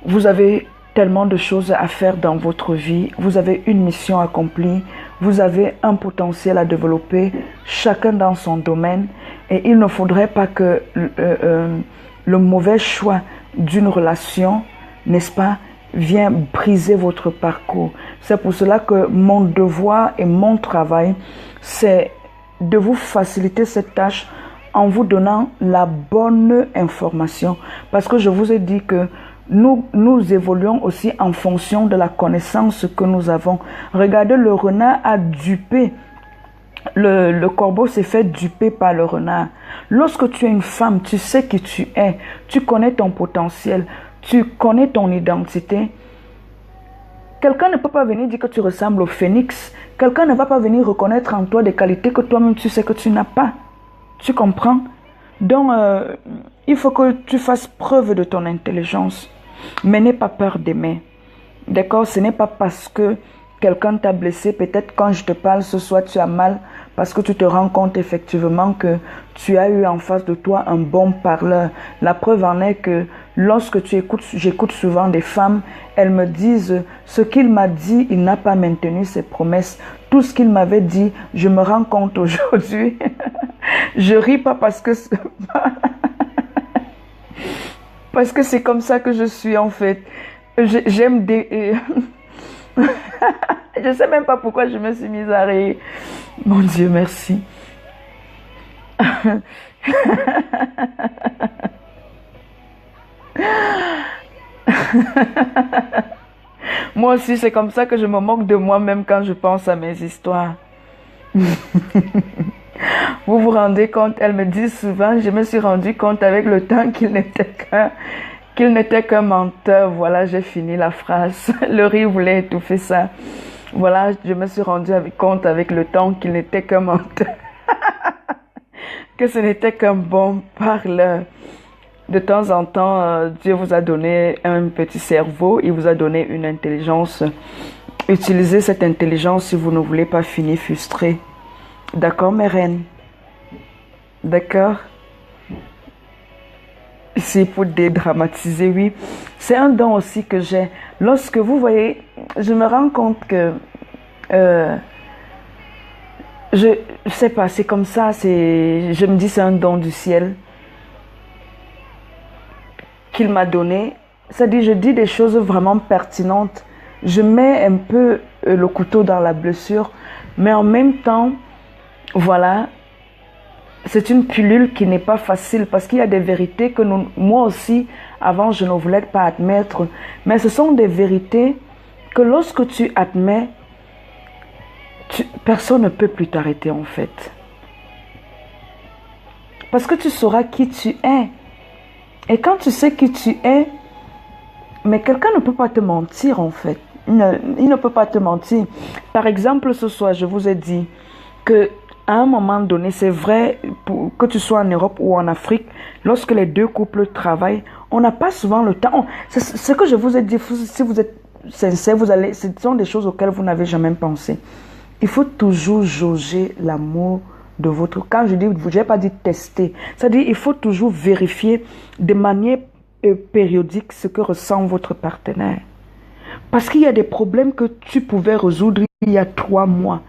S1: Vous avez tellement de choses à faire dans votre vie. Vous avez une mission accomplie. Vous avez un potentiel à développer, chacun dans son domaine. Et il ne faudrait pas que le mauvais choix d'une relation, n'est-ce pas, vienne briser votre parcours. C'est pour cela que mon devoir et mon travail, c'est de vous faciliter cette tâche en vous donnant la bonne information. Parce que je vous ai dit que nous évoluons aussi en fonction de la connaissance que nous avons. Regardez, le renard a dupé. Le corbeau s'est fait duper par le renard. Lorsque tu es une femme, tu sais qui tu es, tu connais ton potentiel, tu connais ton identité. Quelqu'un ne peut pas venir dire que tu ressembles au phénix. Quelqu'un ne va pas venir reconnaître en toi des qualités que toi-même tu sais que tu n'as pas. Tu comprends? Donc, il faut que tu fasses preuve de ton intelligence. Mais n'aie pas peur d'aimer. D'accord? Ce n'est pas parce que quelqu'un t'a blessé. Peut-être quand je te parle ce soir, tu as mal parce que tu te rends compte effectivement que tu as eu en face de toi un bon parleur. La preuve en est que lorsque j'écoute souvent des femmes, elles me disent ce qu'il m'a dit, il n'a pas maintenu ses promesses. Tout ce qu'il m'avait dit, je me rends compte aujourd'hui. Je ris pas parce que parce que c'est comme ça que je suis en fait. J'aime des... Je sais même pas pourquoi je me suis mise à rire. Mon Dieu, merci. Moi aussi, c'est comme ça que je me moque de moi-même quand je pense à mes histoires. Vous vous rendez compte, elle me dit souvent, je me suis rendu compte avec le temps qu'il n'était qu'un menteur. Voilà, j'ai fini la phrase. Le rire voulait étouffer ça. Voilà, je me suis rendu compte avec le temps qu'il n'était qu'un menteur. Que ce n'était qu'un bon parleur. De temps en temps, Dieu vous a donné un petit cerveau, il vous a donné une intelligence. Utilisez cette intelligence si vous ne voulez pas finir frustré. D'accord, mes reines? D'accord? C'est pour dédramatiser, oui. C'est un don aussi que j'ai. Lorsque vous voyez, je me rends compte que je sais pas, c'est comme ça, je me dis c'est un don du ciel qu'il m'a donné. C'est-à-dire, je dis des choses vraiment pertinentes. Je mets un peu le couteau dans la blessure, mais en même temps, voilà, c'est une pilule qui n'est pas facile parce qu'il y a des vérités que moi aussi, avant, je ne voulais pas admettre. Mais ce sont des vérités que lorsque tu admets, personne ne peut plus t'arrêter en fait. Parce que tu sauras qui tu es. Et quand tu sais qui tu es, mais quelqu'un ne peut pas te mentir en fait. Il ne peut pas te mentir. Par exemple, ce soir, je vous ai dit que à un moment donné, c'est vrai, que tu sois en Europe ou en Afrique, lorsque les deux couples travaillent, on n'a pas souvent le temps. C'est ce que je vous ai dit, si vous êtes sincère, ce sont des choses auxquelles vous n'avez jamais pensé. Il faut toujours jauger l'amour de votre... Quand je dis, je n'ai pas dit tester, c'est-à-dire il faut toujours vérifier de manière périodique ce que ressent votre partenaire. Parce qu'il y a des problèmes que tu pouvais résoudre il y a 3 mois.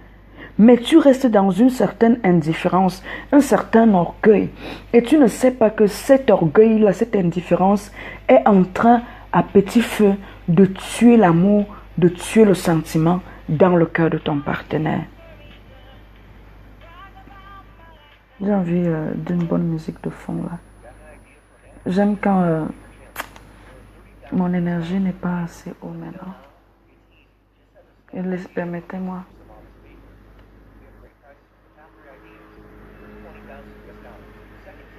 S1: Mais tu restes dans une certaine indifférence, un certain orgueil. Et tu ne sais pas que cet orgueil-là, cette indifférence est en train, à petit feu, de tuer l'amour, de tuer le sentiment dans le cœur de ton partenaire. J'ai envie d'une bonne musique de fond là. J'aime quand mon énergie n'est pas assez haut maintenant. Et permettez-moi.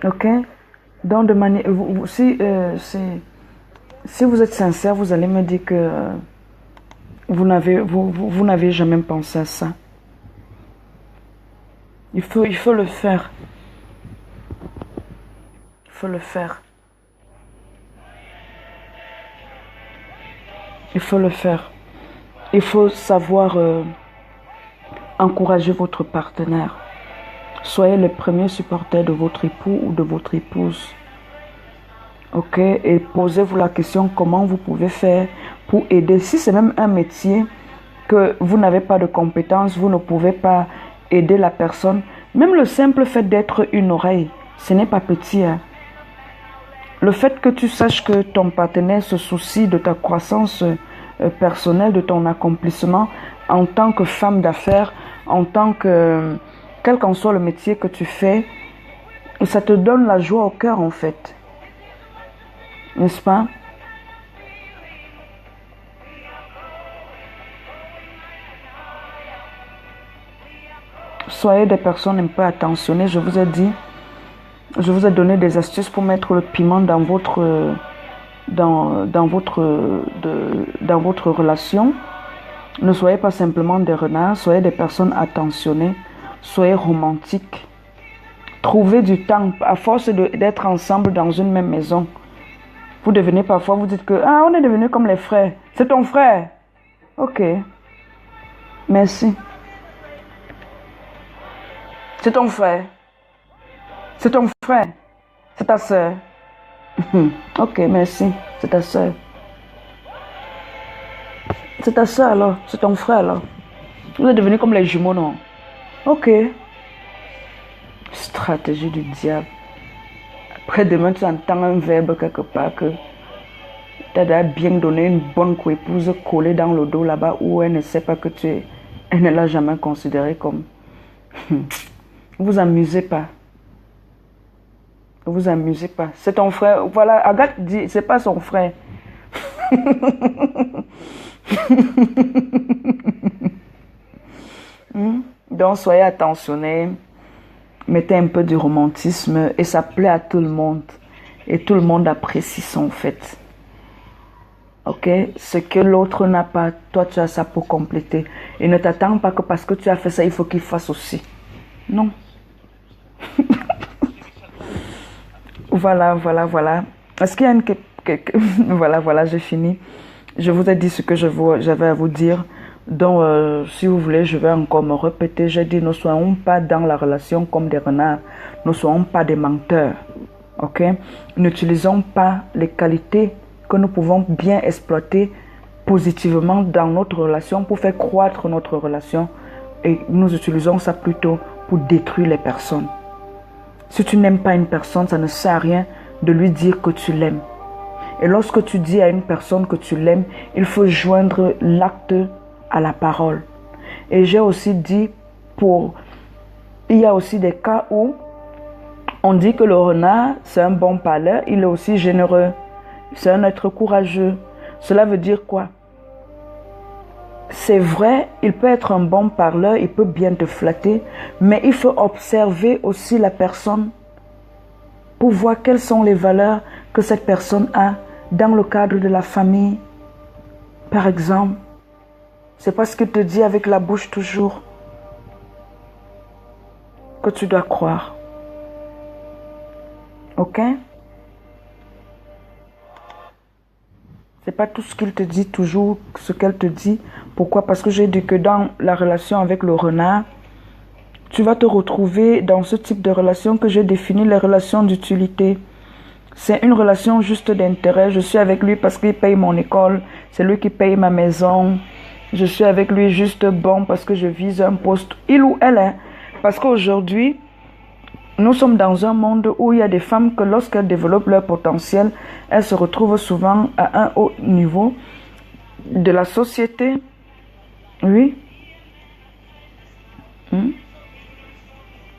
S1: Ok? Donc de manière... si vous êtes sincère, vous allez me dire que vous n'avez jamais pensé à ça. Il faut le faire. Il faut le faire. Il faut le faire. Il faut savoir encourager votre partenaire. Soyez le premier supporter de votre époux ou de votre épouse. Ok? Et posez-vous la question comment vous pouvez faire pour aider. Si c'est même un métier que vous n'avez pas de compétences, vous ne pouvez pas aider la personne. Même le simple fait d'être une oreille, ce n'est pas petit. Hein? Le fait que tu saches que ton partenaire se soucie de ta croissance personnelle, de ton accomplissement en tant que femme d'affaires, en tant que... quel qu'en soit le métier que tu fais, ça te donne la joie au cœur en fait. N'est-ce pas? soyez des personnes un peu attentionnées. Je vous ai dit, je vous ai donné des astuces pour mettre le piment dans votre, dans votre relation. Ne soyez pas simplement des renards, soyez des personnes attentionnées, soyez romantiques. Trouvez du temps, à force d'être ensemble dans une même maison. Vous devenez parfois, vous dites que, ah, on est devenus comme les frères. C'est ton frère. Ok. Merci. C'est ton frère. C'est ton frère. C'est ta soeur. Ok, merci. C'est ta soeur. C'est ta soeur alors. C'est ton frère alors. Vous êtes devenus comme les jumeaux, non? Ok. Stratégie du diable. Après demain, tu entends un verbe quelque part que t'as bien donné une bonne coépouse collée dans le dos là-bas où elle ne sait pas que tu es. Elle ne l'a jamais considéré comme. Vous amusez pas. Vous amusez pas. C'est ton frère. Voilà, Agathe dit, c'est pas son frère. Donc, soyez attentionnés. Mettez un peu de romantisme et ça plaît à tout le monde. Et tout le monde apprécie son fait. Ok? Ce que l'autre n'a pas, toi tu as ça pour compléter. Et ne t'attends pas que parce que tu as fait ça, il faut qu'il fasse aussi. Non. Voilà. Est-ce qu'il y a une... Voilà, j'ai fini. Je vous ai dit ce que j'avais à vous dire. Donc, si vous voulez, je vais encore me répéter. J'ai dit, ne soyons pas dans la relation comme des renards. Ne soyons pas des menteurs. Ok? N'utilisons pas les qualités que nous pouvons bien exploiter positivement dans notre relation pour faire croître notre relation. Et nous utilisons ça plutôt pour détruire les personnes. Si tu n'aimes pas une personne, ça ne sert à rien de lui dire que tu l'aimes. Et lorsque tu dis à une personne que tu l'aimes, il faut joindre l'acte à la parole. Et j'ai aussi dit il y a aussi des cas où on dit que le renard, c'est un bon parleur, il est aussi généreux. C'est un être courageux. Cela veut dire quoi? C'est vrai, il peut être un bon parleur, il peut bien te flatter, mais il faut observer aussi la personne pour voir quelles sont les valeurs que cette personne a dans le cadre de la famille. Par exemple, c'est pas ce qu'il te dit avec la bouche toujours que tu dois croire. Ok? C'est pas tout ce qu'il te dit toujours, ce qu'elle te dit. Pourquoi? Parce que j'ai dit que dans la relation avec le renard, tu vas te retrouver dans ce type de relation que j'ai défini, les relations d'utilité. C'est une relation juste d'intérêt. Je suis avec lui parce qu'il paye mon école. C'est lui qui paye ma maison. Je suis avec lui juste bon parce que je vise un poste. Il ou elle, hein. Parce qu'aujourd'hui, nous sommes dans un monde où il y a des femmes que lorsqu'elles développent leur potentiel, elles se retrouvent souvent à un haut niveau de la société. Oui.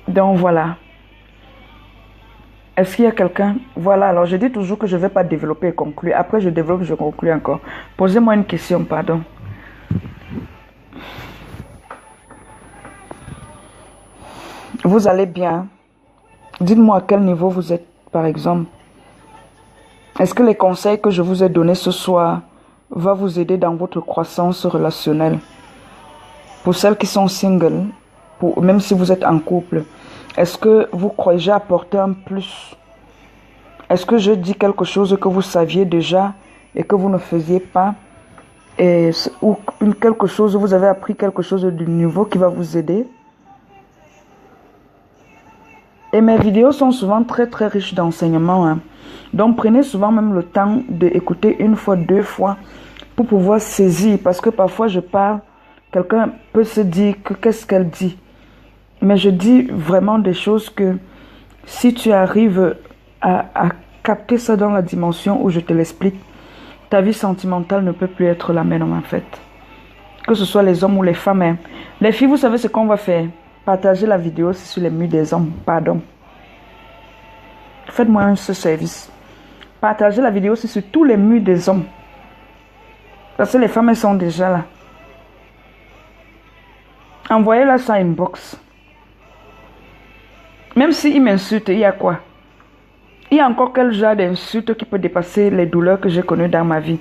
S1: Donc voilà. Est-ce qu'il y a quelqu'un? Voilà, alors je dis toujours que je ne vais pas développer et conclure. Après je développe, je conclue encore. Posez-moi une question, pardon. Vous allez bien? Dites-moi à quel niveau vous êtes, par exemple. Est-ce que les conseils que je vous ai donnés ce soir vont vous aider dans votre croissance relationnelle? Pour celles qui sont singles, même si vous êtes en couple, est-ce que vous croyez j'ai apporté un plus? Est-ce que je dis quelque chose que vous saviez déjà et que vous ne faisiez pas? Ou quelque chose, vous avez appris quelque chose de nouveau qui va vous aider? Et mes vidéos sont souvent très très riches d'enseignements. Hein. Donc prenez souvent même le temps d'écouter une fois, deux fois pour pouvoir saisir. Parce que parfois je parle, quelqu'un peut se dire que qu'est-ce qu'elle dit. Mais je dis vraiment des choses que si tu arrives à capter ça dans la dimension où je te l'explique, ta vie sentimentale ne peut plus être la même en fait. Que ce soit les hommes ou les femmes. Hein. Les filles, vous savez ce qu'on va faire? Partagez la vidéo sur les murs des hommes. Pardon. Faites-moi ce service. Partagez la vidéo sur tous les murs des hommes. Parce que les femmes, elles sont déjà là. Envoyez-la ça inbox. Même s'il m'insulte, il y a quoi? Il y a encore quel genre d'insulte qui peut dépasser les douleurs que j'ai connues dans ma vie?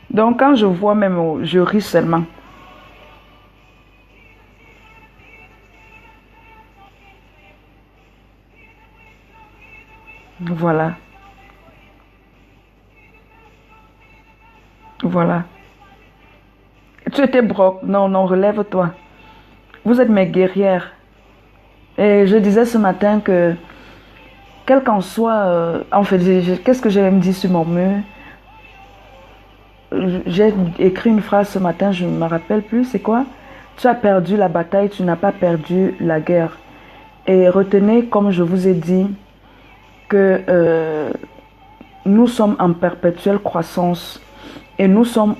S1: Donc quand je vois même, je ris seulement. Voilà. Voilà. Tu étais broke. Non, non, relève-toi. Vous êtes mes guerrières. Et je disais ce matin que, quel qu'en soit, en fait, qu'est-ce que j'allais me dire sur mon mur? J'ai écrit une phrase ce matin, je ne me rappelle plus, c'est quoi? Tu as perdu la bataille, tu n'as pas perdu la guerre. Et retenez, comme je vous ai dit, que nous sommes en perpétuelle croissance et nous sommes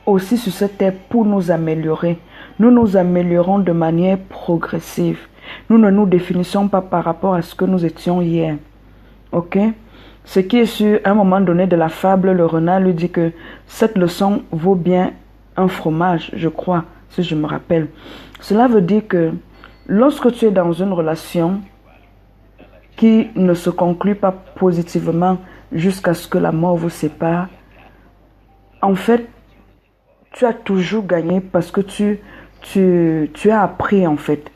S1: aussi sur cette terre pour nous améliorer. Nous nous améliorons de manière progressive. Nous ne nous définissons pas par rapport à ce que nous étions hier. Ok? Ce qui est sûr, à un moment donné de la fable, le renard lui dit que cette leçon vaut bien un fromage, je crois, si je me rappelle. Cela veut dire que lorsque tu es dans une relation qui ne se conclut pas positivement jusqu'à ce que la mort vous sépare, en fait, tu as toujours gagné parce que tu as appris en fait.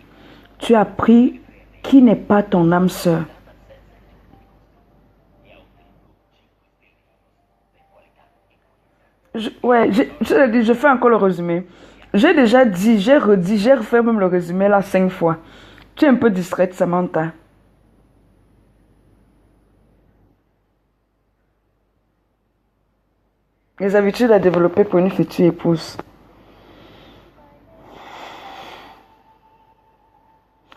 S1: Tu as appris qui n'est pas ton âme sœur. Je fais encore le résumé. J'ai déjà dit, j'ai redit, j'ai refait même le résumé là 5 fois. Tu es un peu distraite, Samantha. Les habitudes à développer pour une future épouse.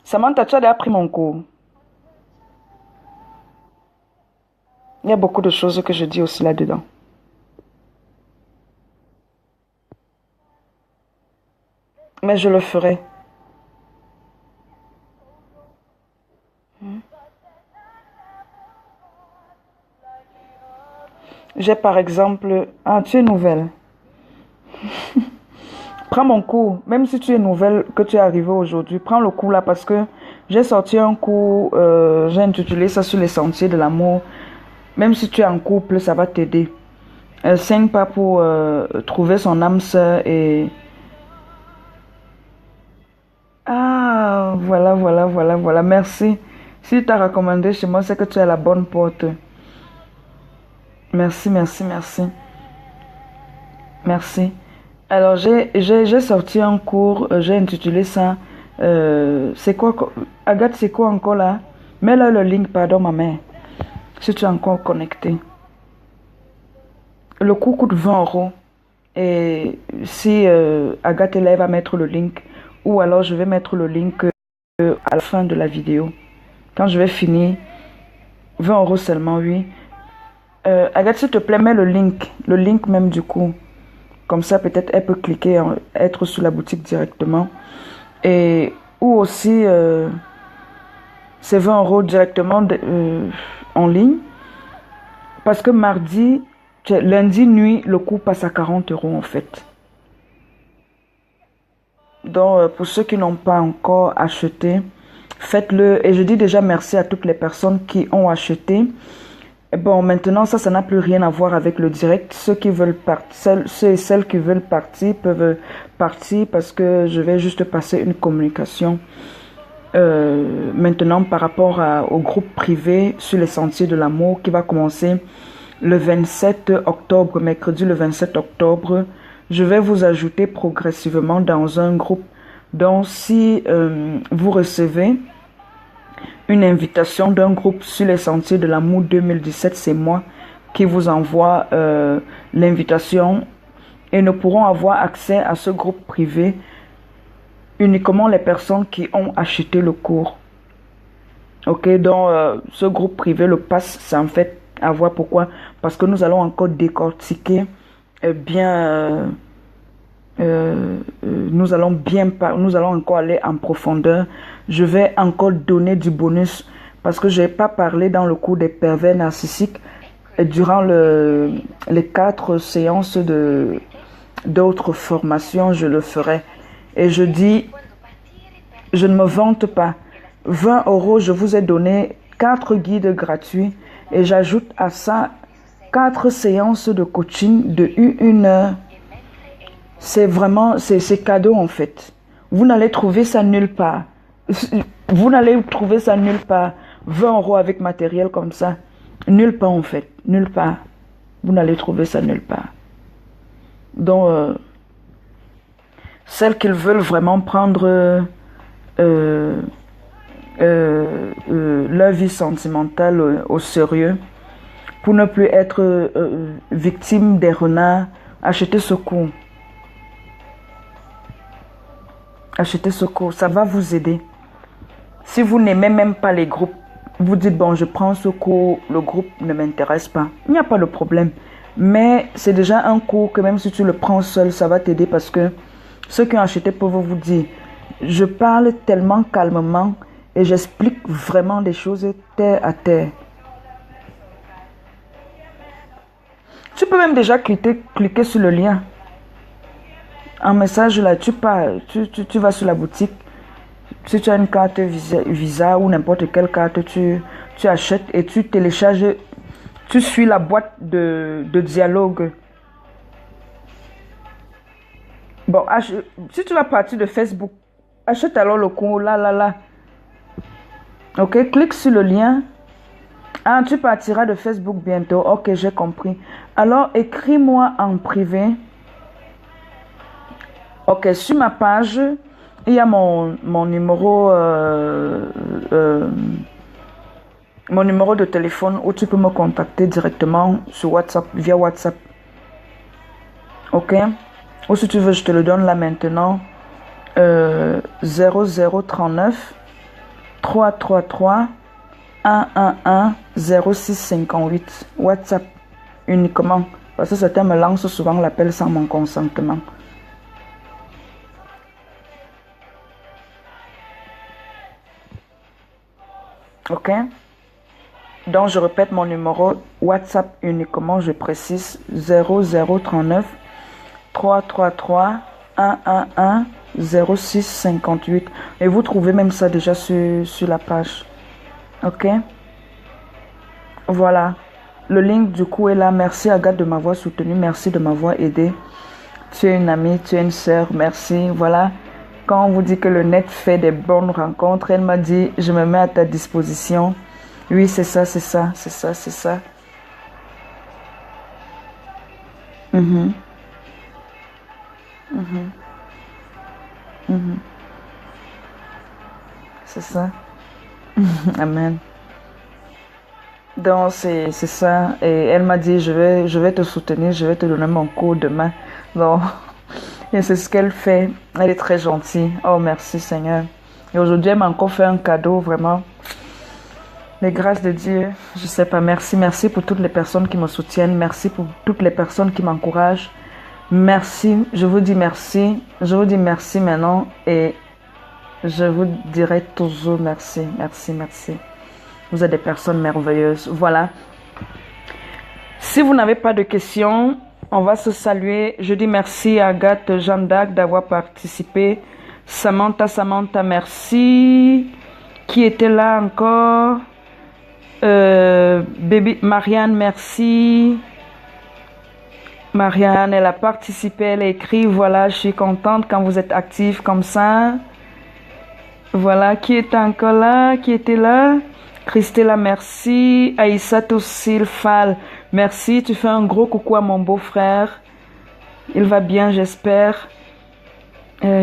S1: Samantha, tu as déjà pris mon cours. Il y a beaucoup de choses que je dis aussi là-dedans. Mais je le ferai. J'ai par exemple... Ah, tu es nouvelle. Prends mon cours. Même si tu es nouvelle, que tu es arrivée aujourd'hui, prends le cours là parce que j'ai sorti un cours, j'ai intitulé ça sur les sentiers de l'amour. Même si tu es en couple, ça va t'aider. 5 pas pour trouver son âme sœur et... Ah, voilà, voilà, voilà, voilà. Merci. Si tu as recommandé chez moi, c'est que tu es à la bonne porte. Merci, merci, merci. Merci. Alors, j'ai sorti un cours, j'ai intitulé ça. C'est quoi, Agathe, c'est quoi encore là? Mets-le le link, pardon, ma mère. Si tu es encore connecté. Le cours coûte 20 euros. Et si Agathe là, elle va mettre le link, ou alors je vais mettre le link à la fin de la vidéo. Quand je vais finir, 20 euros seulement, oui. Agathe, s'il te plaît, mets le link même du coup. Comme ça, peut-être elle peut cliquer, être sur la boutique directement. Et, ou aussi, c'est 20 euros directement en ligne. Parce que lundi nuit, le coût passe à 40 euros en fait. Donc, pour ceux qui n'ont pas encore acheté, faites-le. Et je dis déjà merci à toutes les personnes qui ont acheté. Et bon, maintenant, ça n'a plus rien à voir avec le direct. Ceux et celles qui veulent partir peuvent partir parce que je vais juste passer une communication maintenant par rapport au groupe privé sur les sentiers de l'amour qui va commencer le 27 octobre, mercredi le 27 octobre. Je vais vous ajouter progressivement dans un groupe. Donc, si vous recevez une invitation d'un groupe sur les sentiers de l'amour 2017, c'est moi qui vous envoie l'invitation et ne pourront avoir accès à ce groupe privé uniquement les personnes qui ont acheté le cours. Ok, donc ce groupe privé, le pass, c'est en fait à voir pourquoi. Parce que nous allons encore décortiquer nous allons encore aller en profondeur. Je vais encore donner du bonus parce que je n'ai pas parlé dans le cours des pervers narcissiques et durant les 4 séances d'autres formations, je le ferai. Et je dis, je ne me vante pas. 20 euros, je vous ai donné 4 guides gratuits et j'ajoute à ça 4 séances de coaching de 1 heure. C'est vraiment, c'est cadeau en fait. Vous n'allez trouver ça nulle part. Vous n'allez trouver ça nulle part. 20 euros avec matériel comme ça. Nulle part en fait. Nulle part. Vous n'allez trouver ça nulle part. Donc, celles qui veulent vraiment prendre leur vie sentimentale au sérieux, pour ne plus être victime des renards, achetez ce cours. Achetez ce cours, ça va vous aider. Si vous n'aimez même pas les groupes, vous dites, bon, je prends ce cours, le groupe ne m'intéresse pas. Il n'y a pas de problème. Mais c'est déjà un cours que même si tu le prends seul, ça va t'aider parce que ceux qui ont acheté peuvent vous dire, je parle tellement calmement et j'explique vraiment des choses terre à terre. Tu peux même déjà cliquer sur le lien. Un message là, tu vas sur la boutique. Si tu as une carte Visa ou n'importe quelle carte, tu achètes et tu télécharges. Tu suis la boîte de dialogue. Bon, si tu vas partir de Facebook, achète alors le cours là. Ok, clique sur le lien. Ah, tu partiras de Facebook bientôt. Ok, j'ai compris. Alors, écris-moi en privé. Ok, sur ma page, il y a mon numéro de téléphone où tu peux me contacter directement sur WhatsApp, via WhatsApp. Ok? Ou si tu veux, je te le donne là maintenant. 0039 333 111 0658. WhatsApp uniquement. Parce que certains me lancent souvent l'appel sans mon consentement. Ok? Donc, je répète mon numéro WhatsApp uniquement, je précise 0039 333 111 0658. Et vous trouvez même ça déjà sur la page. Ok? Voilà. Le link du coup est là. Merci Agathe de m'avoir soutenu. Merci de m'avoir aidé. Tu es une amie, tu es une sœur. Merci. Voilà. Quand on vous dit que le net fait des bonnes rencontres, elle m'a dit, je me mets à ta disposition. Oui, c'est ça, c'est ça, c'est ça, c'est ça. Mhm, mhm, mhm. C'est ça. Amen. Donc, c'est ça. Et elle m'a dit, je vais te soutenir, je vais te donner mon cours demain. Donc, et c'est ce qu'elle fait. Elle est très gentille. Oh, merci Seigneur. Et aujourd'hui, elle m'a encore fait un cadeau, vraiment. Les grâces de Dieu, je sais pas, merci pour toutes les personnes qui me soutiennent, merci pour toutes les personnes qui m'encouragent. Merci, je vous dis merci maintenant et je vous dirai toujours merci. Vous êtes des personnes merveilleuses. Voilà. Si vous n'avez pas de questions, on va se saluer. Je dis merci à Agathe Jeanne d'Arc d'avoir participé. Samantha, merci. Qui était là encore? Baby Marianne, merci. Marianne, elle a participé, elle a écrit, voilà, je suis contente quand vous êtes actifs comme ça. Voilà, qui était encore là, qui était là? Christella, merci. Aïssatou Silfal, merci. Tu fais un gros coucou à mon beau-frère. Il va bien, j'espère.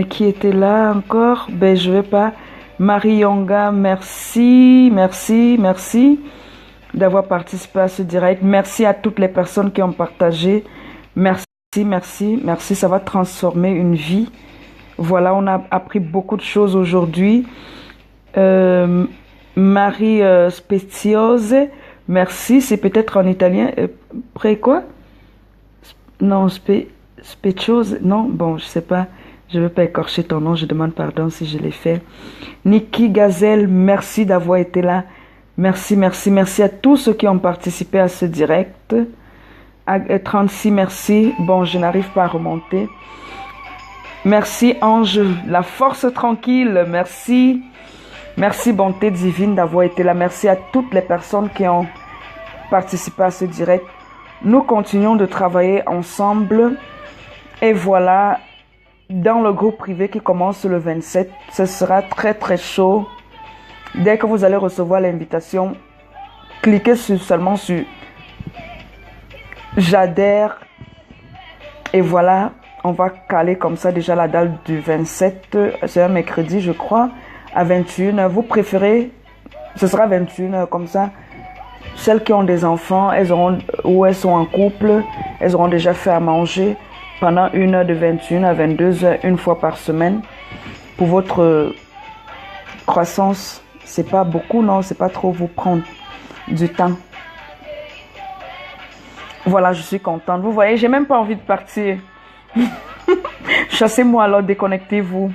S1: Qui était là encore? Ben, je vais pas. Marie Yonga, merci d'avoir participé à ce direct. Merci à toutes les personnes qui ont partagé. Merci, ça va transformer une vie. Voilà, on a appris beaucoup de choses aujourd'hui. Marie Speziose, merci, c'est peut-être en italien. Près quoi? Non, Speziose, non, bon, je sais pas. Je ne veux pas écorcher ton nom, je demande pardon si je l'ai fait. Niki Gazelle, merci d'avoir été là. Merci à tous ceux qui ont participé à ce direct. 36, merci. Bon, je n'arrive pas à remonter. Merci Ange, la force tranquille, merci. Merci bonté divine d'avoir été là. Merci à toutes les personnes qui ont participé à ce direct. Nous continuons de travailler ensemble. Et voilà, dans le groupe privé qui commence le 27, ce sera très très chaud. Dès que vous allez recevoir l'invitation, cliquez seulement sur j'adhère. Et voilà, on va caler comme ça déjà la date du 27. C'est un mercredi, je crois, à 21h. Vous préférez, ce sera 21h comme ça. Celles qui ont des enfants, elles auront, ou elles sont en couple, elles auront déjà fait à manger pendant 1h de 21 à 22h, une fois par semaine. Pour votre croissance, c'est pas beaucoup, non, c'est pas trop vous prendre du temps. Voilà, je suis contente. Vous voyez, j'ai même pas envie de partir. Chassez-moi alors, déconnectez-vous.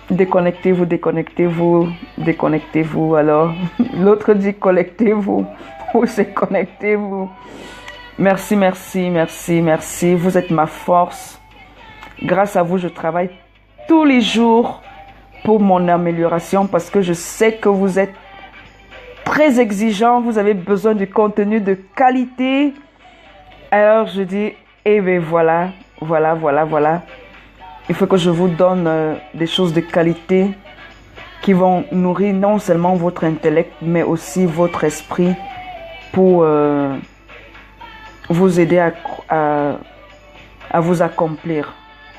S1: Déconnectez-vous, déconnectez-vous, déconnectez-vous. Alors, l'autre dit connectez-vous ou c'est connectez-vous. Merci, merci, merci, merci. Vous êtes ma force. Grâce à vous, je travaille tous les jours pour mon amélioration parce que je sais que vous êtes très exigeant. Vous avez besoin de contenu de qualité. Alors, je dis, eh bien voilà, voilà, voilà, voilà. Il faut que je vous donne des choses de qualité qui vont nourrir non seulement votre intellect, mais aussi votre esprit pour vous aider à vous accomplir.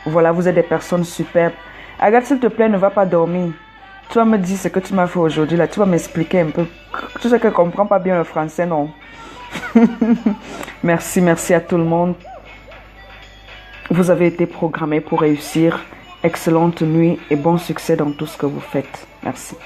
S1: Voilà, vous êtes des personnes superbes. Agathe, s'il te plaît, ne va pas dormir. Tu vas me dire ce que tu m'as fait aujourd'hui, là. Tu vas m'expliquer un peu. Tu sais que je ne comprends pas bien le français, non? Merci, merci à tout le monde. Vous avez été programmés pour réussir. Excellente nuit et bon succès dans tout ce que vous faites. Merci.